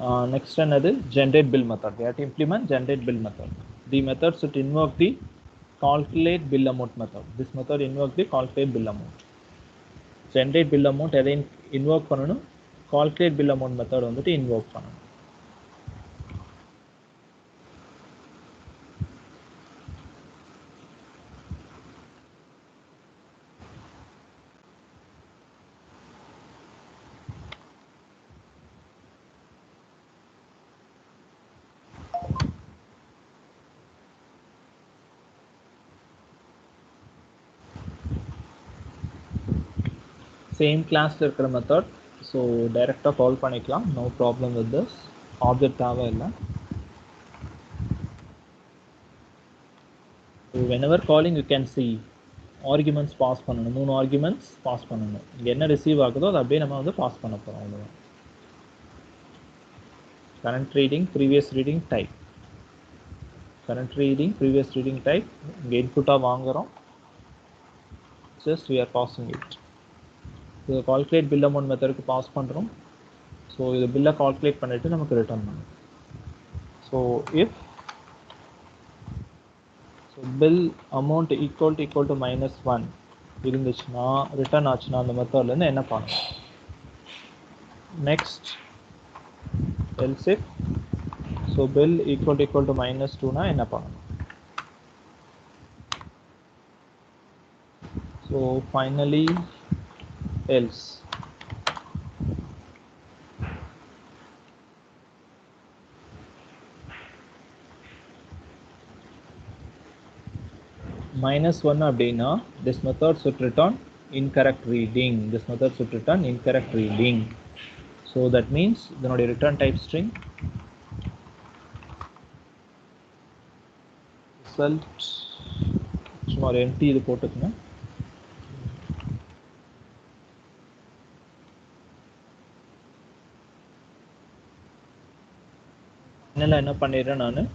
Next another generate bill method. We have to implement generate bill method. The method should invoke the calculate bill amount method. This method invoke the calculate bill amount. Generate bill amount எதை invoke பண்ணனும், calculate bill amount method வந்துட்டு invoke பண்ணனும். Same class இருக்கிற method, so direct call பண்ணிக்கலாம், no problem with this. Object தேவை இல்லை. So whenever calling you can see arguments pass பண்ணனும், 3 arguments pass பண்ணனும். இங்க என்ன receive ஆகுதோ அதை அப்படியே நம்ம வந்து pass பண்ண போறோம். அவ்வளவுதான். Current reading, previous reading type. Current reading, previous reading type. இங்க input வாங்குறோம். Just we are passing it. So calculate bill amount method க்கு pass பண்றோம். So இது bill calculate பண்ணிட்டு நமக்கு return பண்ணனும். So if bill amount equal to -1 இருந்துச்சுன்னா return ஆச்சுன்னா அந்த மெத்தட்ல இருந்து என்ன பண்ணணும்? Next else if so bill equal to -2 னா என்ன பண்ணணும்? So finally else -1 அப்படின்னா this method should return incorrect reading. This method should return incorrect reading. So that means இதனுடைய return type string result சும்மா ஒரு empty இது போட்டுக்கங்க. இதெல்லாம் என்ன பண்ணிடுறேன் நான்,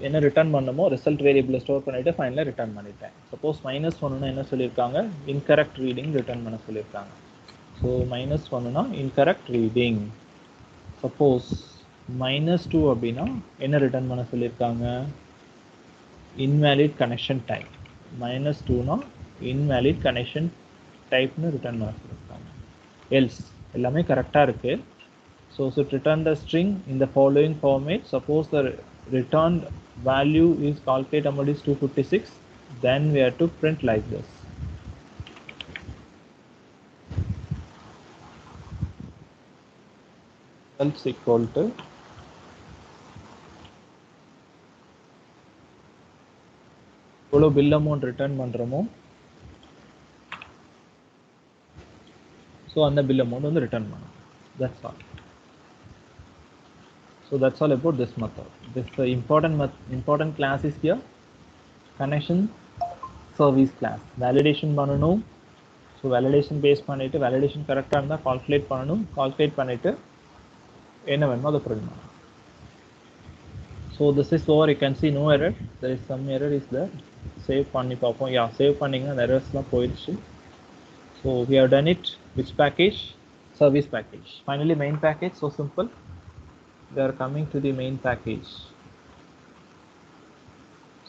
என்ன ரிட்டர்ன் பண்ணமோ ரிசல்ட் வேரியபிள் ஸ்டோர் பண்ணிட்டு ஃபைனலா ரிட்டர்ன் பண்ணிட்டேன். சப்போஸ் -1 என்ன சொல்லியிருக்காங்க, இன்கரெக்ட் ரீடிங் ரிட்டர்ன் பண்ண சொல்லியிருக்காங்க. So -1 incorrect reading. சப்போஸ் -2 அப்படின்னா என்ன ரிட்டர்ன் பண்ண சொல்லியிருக்காங்க, இன்வேலிட் கனெக்ஷன் டைப். -2னா இன்வேலிட் கனெக்ஷன் டைப்னு ரிட்டர்ன் பண்ண சொல்லியிருக்காங்க. எல்ஸ் எல்லாமே கரெக்டாக இருக்கு. So should return the string in the following format. Suppose the returned value is calculate amount is 256, then we have to print like this. Else equal to எவ்வளோ bill amount return பண்றோமோ so அந்த bill amount வந்து return பண்ணணும். That's all. So that's all about this method. This important class is here, connection service class. Validation பண்ணனும். So validation base பண்ணிட்டு validation கரெக்டா இருந்தா calculate பண்ணனும். calculate பண்ணிட்டு என்ன வேணுமோ அதை print பண்ணணும். So this is over. You can see no error. There is some error is there. Save பண்ணி பார்ப்போம். Yeah, save பண்ணீங்கன்னா அந்த errorsலாம் போயிடுச்சு. So we have done it. Which package? Service package. Finally main package. So simple. We are coming to the main package.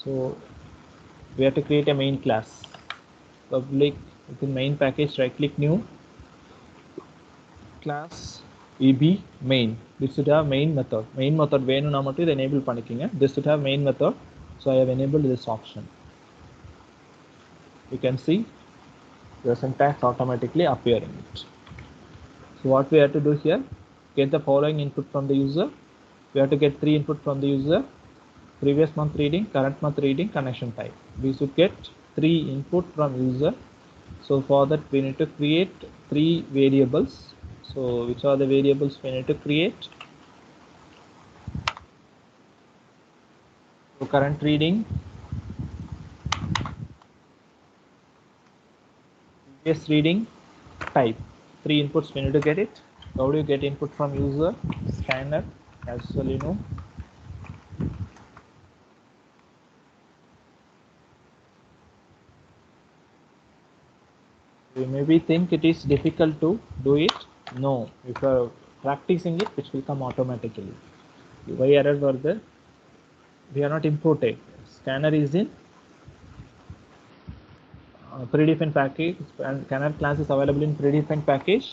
So we have to create a main class. Public within main package, right click new class eb main. This should have main method. Main method வேணும்னா மட்டும் இதை enable பண்ணிக்கங்க. This should have main method. So I have enabled this option. You can see the syntax automatically appearing it. So what we have to do here, get the following input from the user. We have to get 3 input from the user: previous month reading, current month reading, connection type. We should get 3 input from user. So for that we need to create 3 variables. So which are the variables we need to create? So current reading, previous reading, type. 3 inputs we need to get it. How do you get input from user? Scanner, as well you know. You maybe think it is difficult to do it. No, if you are practicing it, it will come automatically. Why error were there? We are not imported. Scanner is in predefined package, and scanner class is available in predefined package.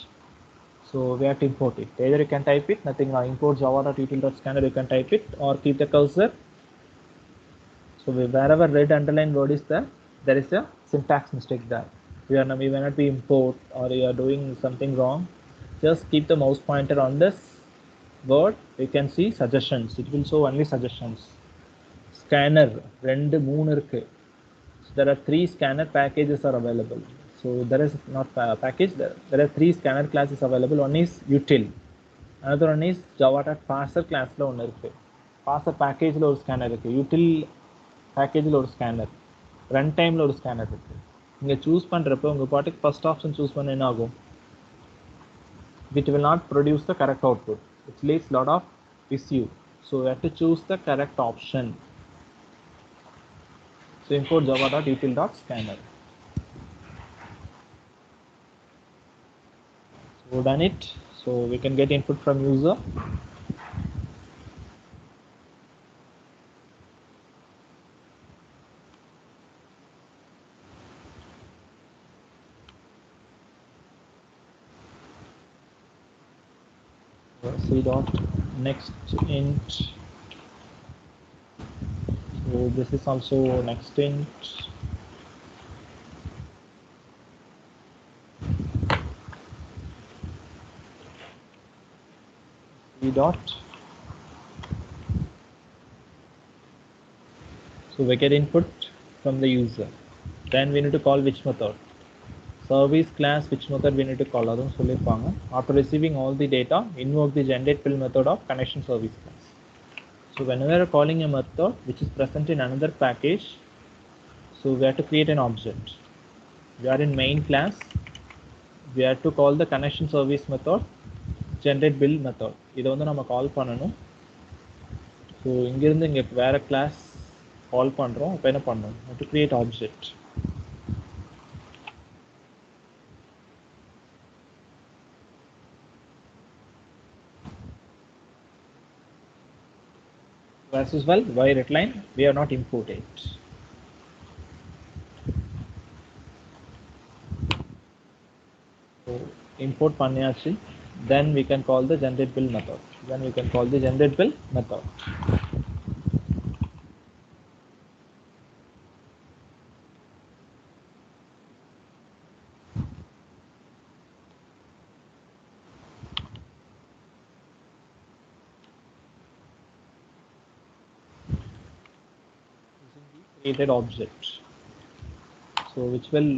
So we have to import it. Either you can type it, nothing wrong. Import java.util.scanner, you can type it, or keep the cursor. So wherever red underline word is there is a syntax mistake there. We may not be import, or you are doing something wrong. Just keep the mouse pointer on this word. You can see suggestions. It will show only suggestions. Scanner, rendu moonu irukku. So there are 3 scanner packages are available. So there is not package. There are 3 scanner classes available. One is util. Another one is java.parser class la one irukku. Parser package la or scanner irukku. Util package la or scanner. Runtime la or scanner irukku. நீங்க choose பண்றப்ப உங்க பாட்டுக்கு first option choose பண்ண என்ன ஆகும்? It will not produce the correct output. It leaves lot of issue. So we have to choose the correct option. So import java.util.scanner. So done it. So we can get input from user. C dot next int. So this is also next int. C dot. So we get input from the user. Then we need to call which method? Service class, which method we need to call? After receiving all the data, invoke the generateBuild method of connection service class. So whenever we are calling a method which is present in another package, so we have to create an object. We are in main class. We have to call the connection service method, generateBuild method. இதை வந்து நம்ம கால் பண்ணணும். So இங்கிருந்து இங்கே வேற class கால் பண்ணுறோம். இப்போ என்ன பண்ணணும்? to create object. As usual, why redline? We are not imported. So import பண்ணியாச்சு. Then we can call the generateBuild method. Then we can call the generateBuild method. Created object. So which will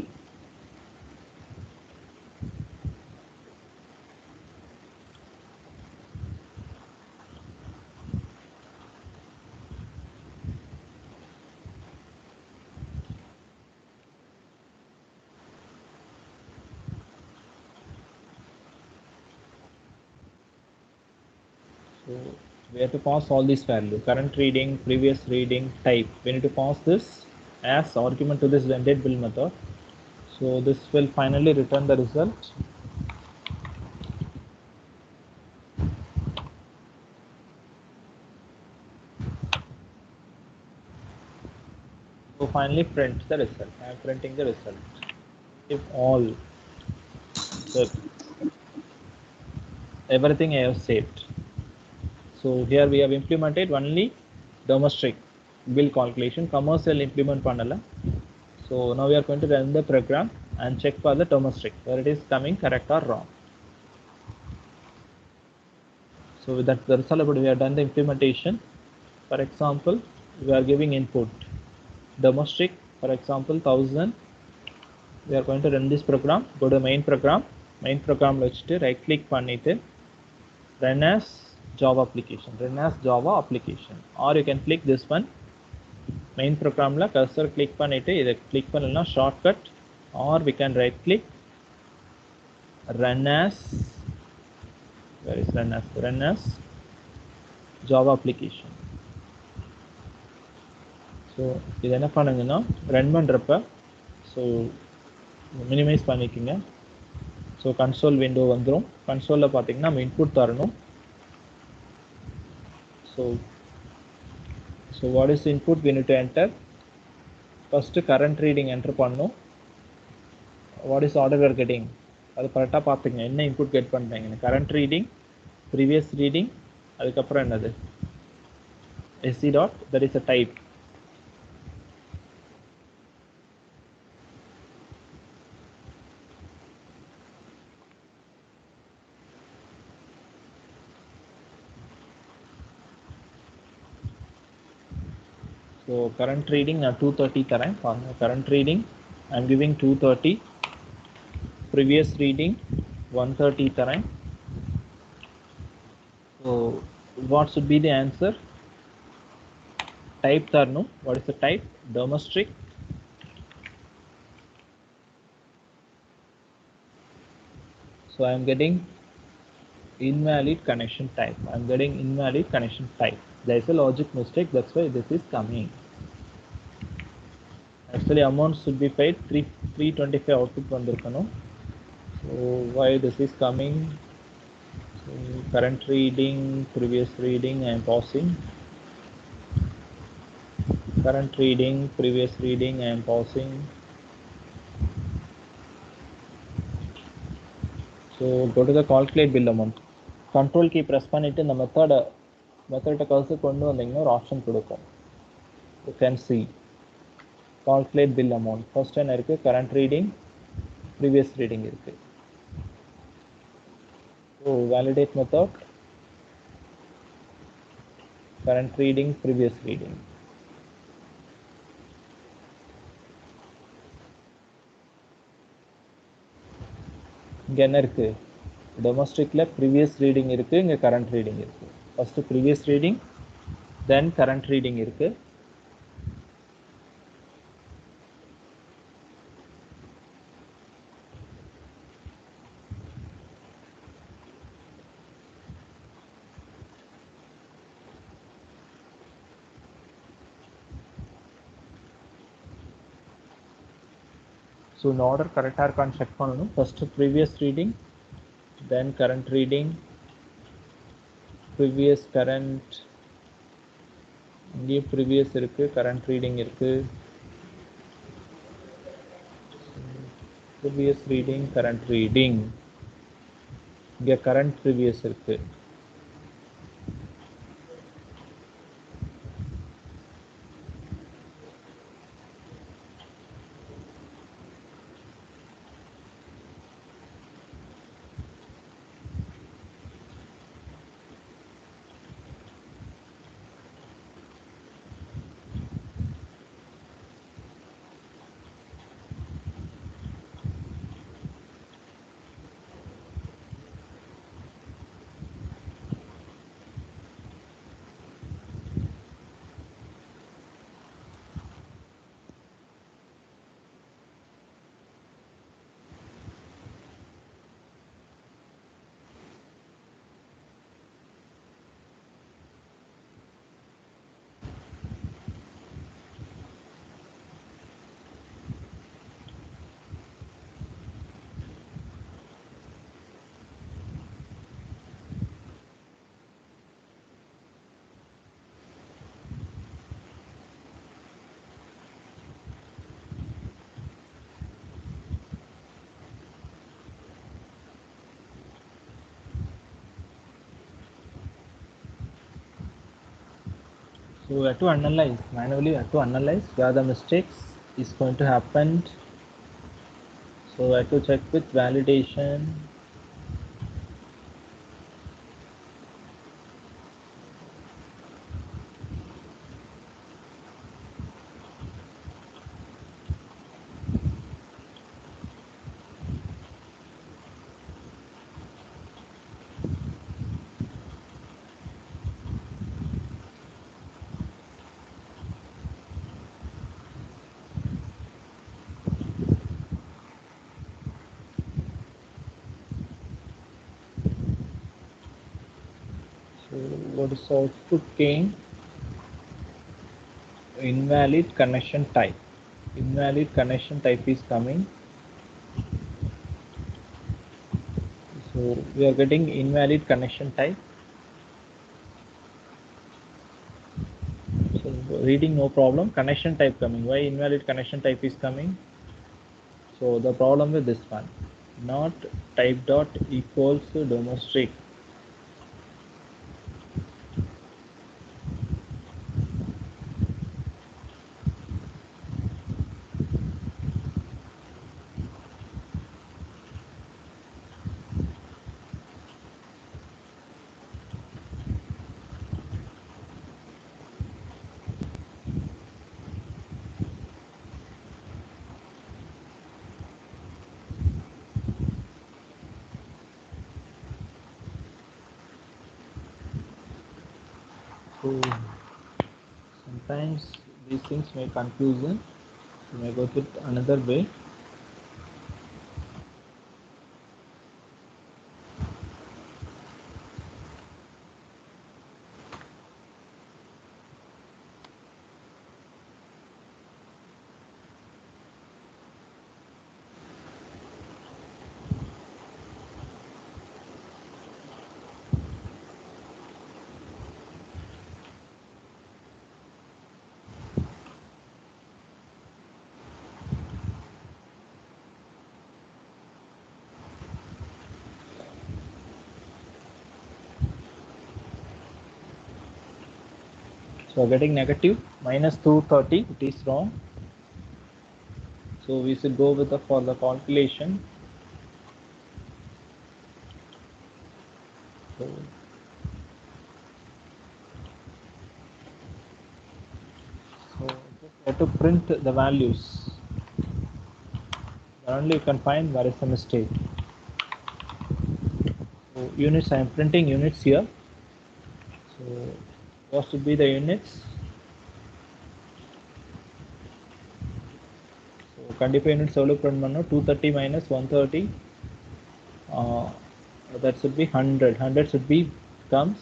so we have to pass all these values: current reading, previous reading, type. We need to pass this as argument to this generateBuild method. So this will finally return the result. So finally print the result. I am printing the result. If all everything I have saved. So here we have implemented only domestic bill calculation, commercial implement பண்ணல. So now we are going to run the program and check for the domestic where it is coming correct or wrong. So with that the result about we have done the implementation. For example, we are giving input domestic, for example 1000. We are going to run this program. Go to main program வச்சுட்டு right click பண்ணிட்டு run as Java application, or you can click this one. Main program la cursor click பண்ணிட்டு இதை click பண்ணலனா shortcut, or we can right click run as, where is run as Java application. So இது என்ன பண்ணுங்கன்னா run பண்றப்ப, so minimise பண்ணிக்கோங்க. So console window வந்துடும். கன்சோலில் பார்த்தீங்கன்னா நம்ம இன்புட் தரணும். So what is input we need to enter. First current reading enter பண்ணணும். What is order are getting அது கரெக்டாக பார்த்துங்க. என்ன இன்புட் கெட் பண்ணுறீங்க? கரண்ட் ரீடிங், ப்ரீவியஸ் ரீடிங், அதுக்கப்புறம் என்னது SC dot, that is a type. So current reading நான் 230 தரேன். பாருங்க, current reading I am giving 230, previous reading 130 தரேன். So what should be the answer? Type தரணும். What is the type? Domestic. So I am getting invalid connection type. I am getting invalid connection type. There is a logic mistake, that's why this is coming. Actually amount should be paid 325 output vandirukano. So why this is coming? So current reading, previous reading I am pausing. Current reading, previous reading I am pausing. So go to the calculate bill amount. Control key press பண்ணிட்டு இந்த மெத்தட cursor கொண்டு வந்தீங்கன்னா ஒரு option கொடுக்கும். You can see calculate bill amount. First என்ன இருக்கு? current reading, previous reading இருக்கு. So validate method, current reading, previous reading. இங்க என்ன இருக்கு? டொமஸ்டிக்ல ப்ரீவியஸ் ரீடிங் இருக்கு, இங்க கரண்ட் ரீடிங் இருக்கு. ஃபர்ஸ்ட் ப்ரீவியஸ் ரீடிங், தென் கரண்ட் ரீடிங் இருக்கு. ஸோ இந்த ஆர்டர் கரெக்டாக இருக்கான்னு செக் பண்ணணும். ஃபர்ஸ்ட் ப்ரீவியஸ் ரீடிங், தென் கரண்ட் ரீடிங், ப்ரீவியஸ் கரண்ட், இங்கேயும் ப்ரீவியஸ் இருக்கு, கரண்ட் ரீடிங் இருக்கு. ப்ரீவியஸ் ரீடிங், கரண்ட் ரீடிங், இங்கே கரண்ட் ப்ரீவியஸ் இருக்கு. So we have to analyze, manually we have to analyze where the mistakes is going to happen. So we have to check with validation. So what is output came? Invalid connection type. Invalid connection type is coming. So we are getting invalid connection type. So reading no problem, connection type coming. Why invalid connection type is coming? So the problem with this one, not type dot equals domestic. So sometimes these things may confusion. You may go with another way. So getting negative minus 230, it is wrong. So we should go with the for the calculation. So, just have to print the values. Then only you can find where is the mistake. So units, I am printing units here. So what should be the units? So kandipa units எவ்வளவு print பண்ணனும்? 230 minus 130. That should be 100. 100 should be comes.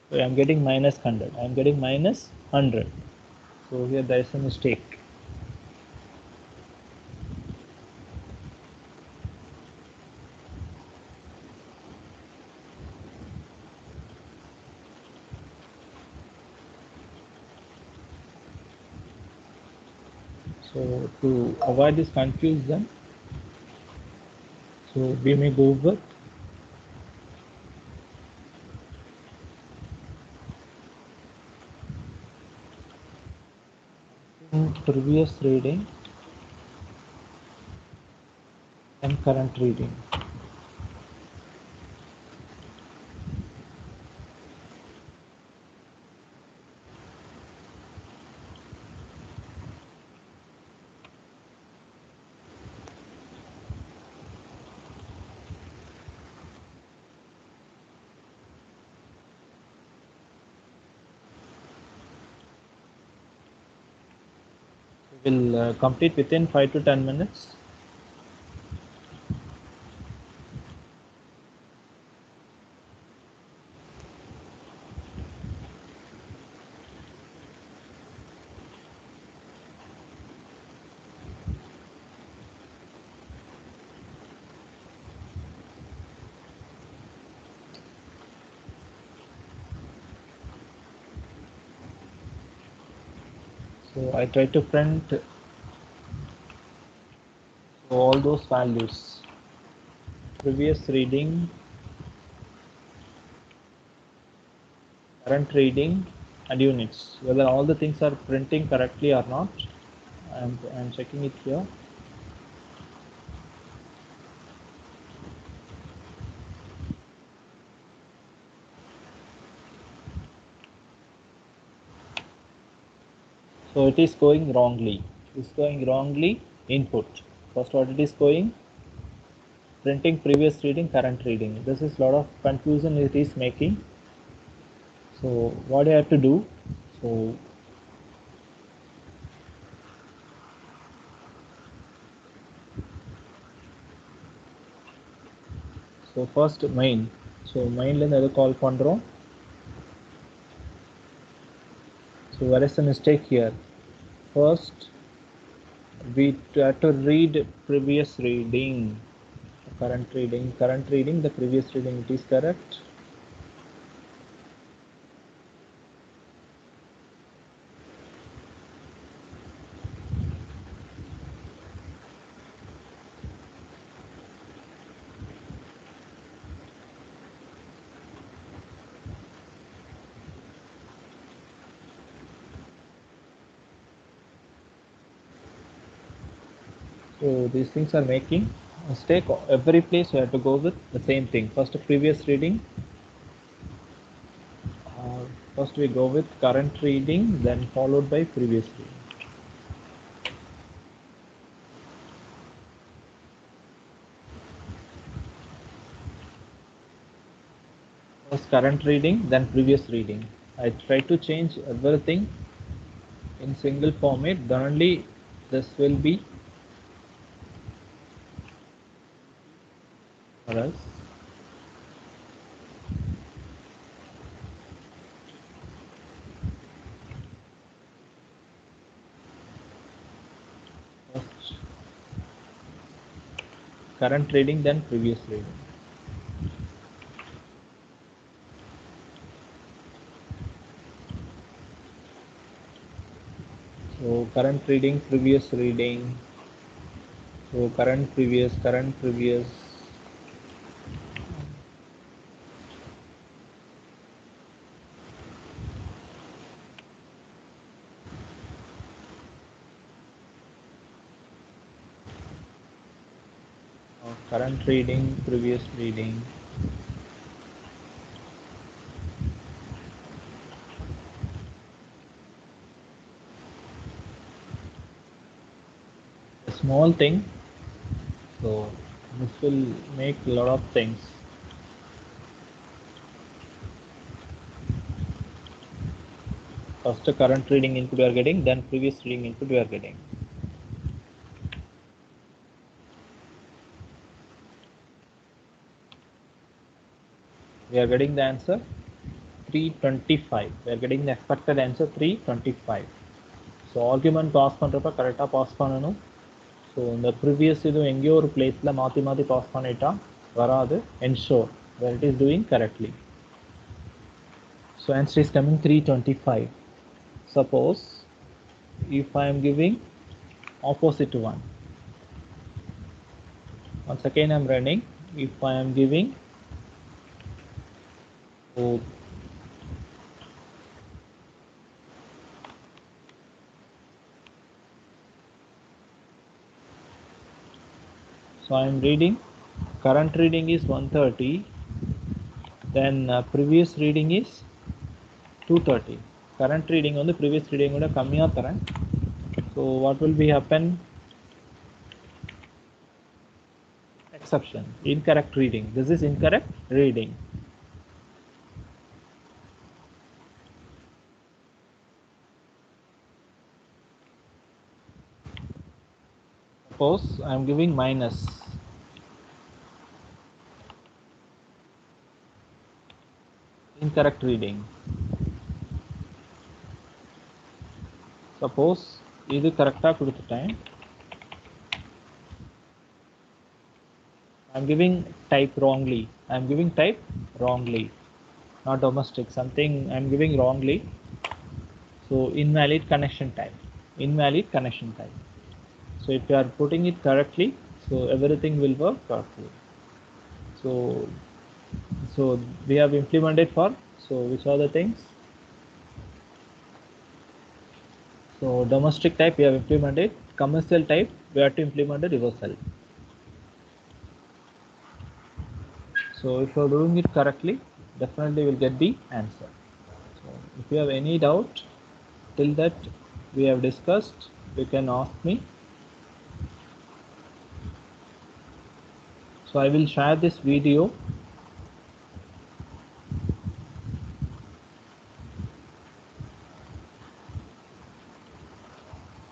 So I am getting minus 100. I am getting minus 100. So here there is a mistake. So to avoid this confusion, so we may go with previous reading and current reading. We will complete within 5 to 10 minutes. So I try to print all those values, previous reading, current reading, and units, whether all the things are printing correctly or not. I'm checking it here. So it is going wrongly. It's going wrongly input. First what it is going? Printing previous reading, current reading. This is a lot of confusion it is making. So what I have to do? So first main. So mainல இருந்து call பண்றோம். So where is the mistake here? First we have to read previous reading, current reading, the previous reading, it is correct. So these things are making mistake. Every place you have to go with the same thing. First previous reading. First we go with current reading, then followed by previous reading. First current reading, then previous reading. I try to change everything in single format. Then only this will be. Or else. First current reading, then previous reading. So current reading, previous reading. So current, previous. Current reading, previous reading. A small thing. So this will make a lot of things. First current reading input we are getting, then previous reading input we are getting. We are getting the answer 325. We are getting the expected answer 325. So argument pass பண்றப்ப கரெக்டா pass பண்ணணும். So இந்த previous இதுவும் எங்கேயோ ஒரு பிளேஸில் மாற்றி pass பண்ணிட்டா வராது. Ensure that it is doing correctly. So answer is coming 325. Suppose if I am giving opposite one. Once again I am running. If I am giving so I am reading. Current reading is 130. Then previous reading is 230. Current reading on the previous reading oda kammiya tharan. So what will be happen? Exception. Incorrect reading. This is incorrect reading. Suppose I am giving minus. Incorrect reading. Suppose இது கரெக்டா கொடுத்துட்டேன். I am giving type wrongly. I am giving type wrongly. Not domestic. Something I am giving wrongly. So invalid connection type. Invalid connection type. So if you are putting it correctly, so everything will work correctly. So we have implemented for. So which are the things? So domestic type we have implemented. Commercial type we have to implement the reversal. So if you are doing it correctly, definitely will get the answer. So if you have any doubt till that we have discussed, you can ask me. So I will share this video.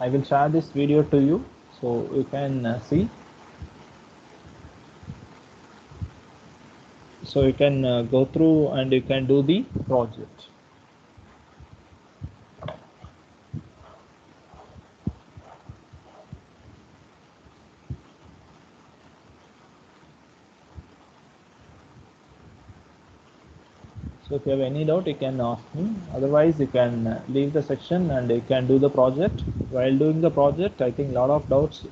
I will share this video to you so you can see. So you can go through and you can do the project. So if you have any doubt, you can ask me. Otherwise, you can leave the section and you can do the project. While doing the project, I think a lot of doubts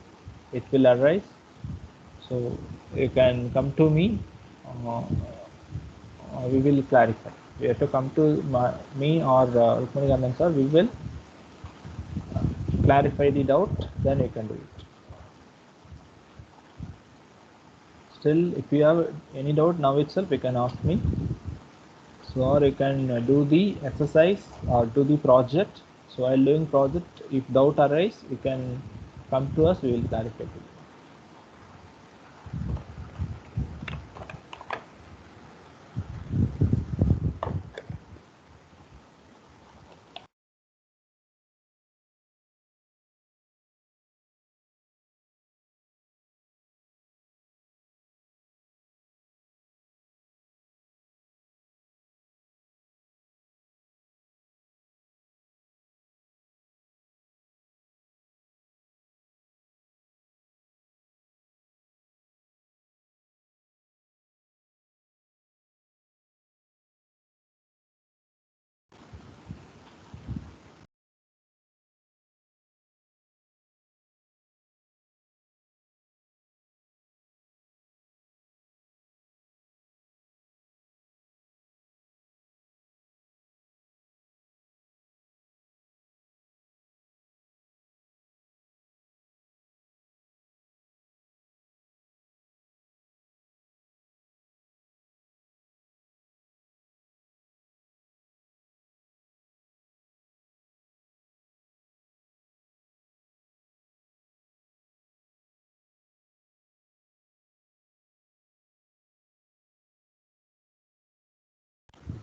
it will arise. So you can come to me. Uh, we will clarify. You have to come to me or Rukmani Gandan sir. We will clarify the doubt. Then you can do it. Still, if you have any doubt now itself, you can ask me. So or you can do the exercise or do the project. So while doing project, if doubt arise, you can come to us. We will clarify to you.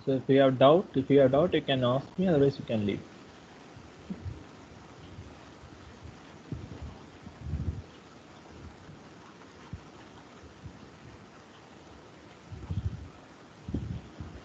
So if you have doubt, you can ask me. Otherwise, you can leave.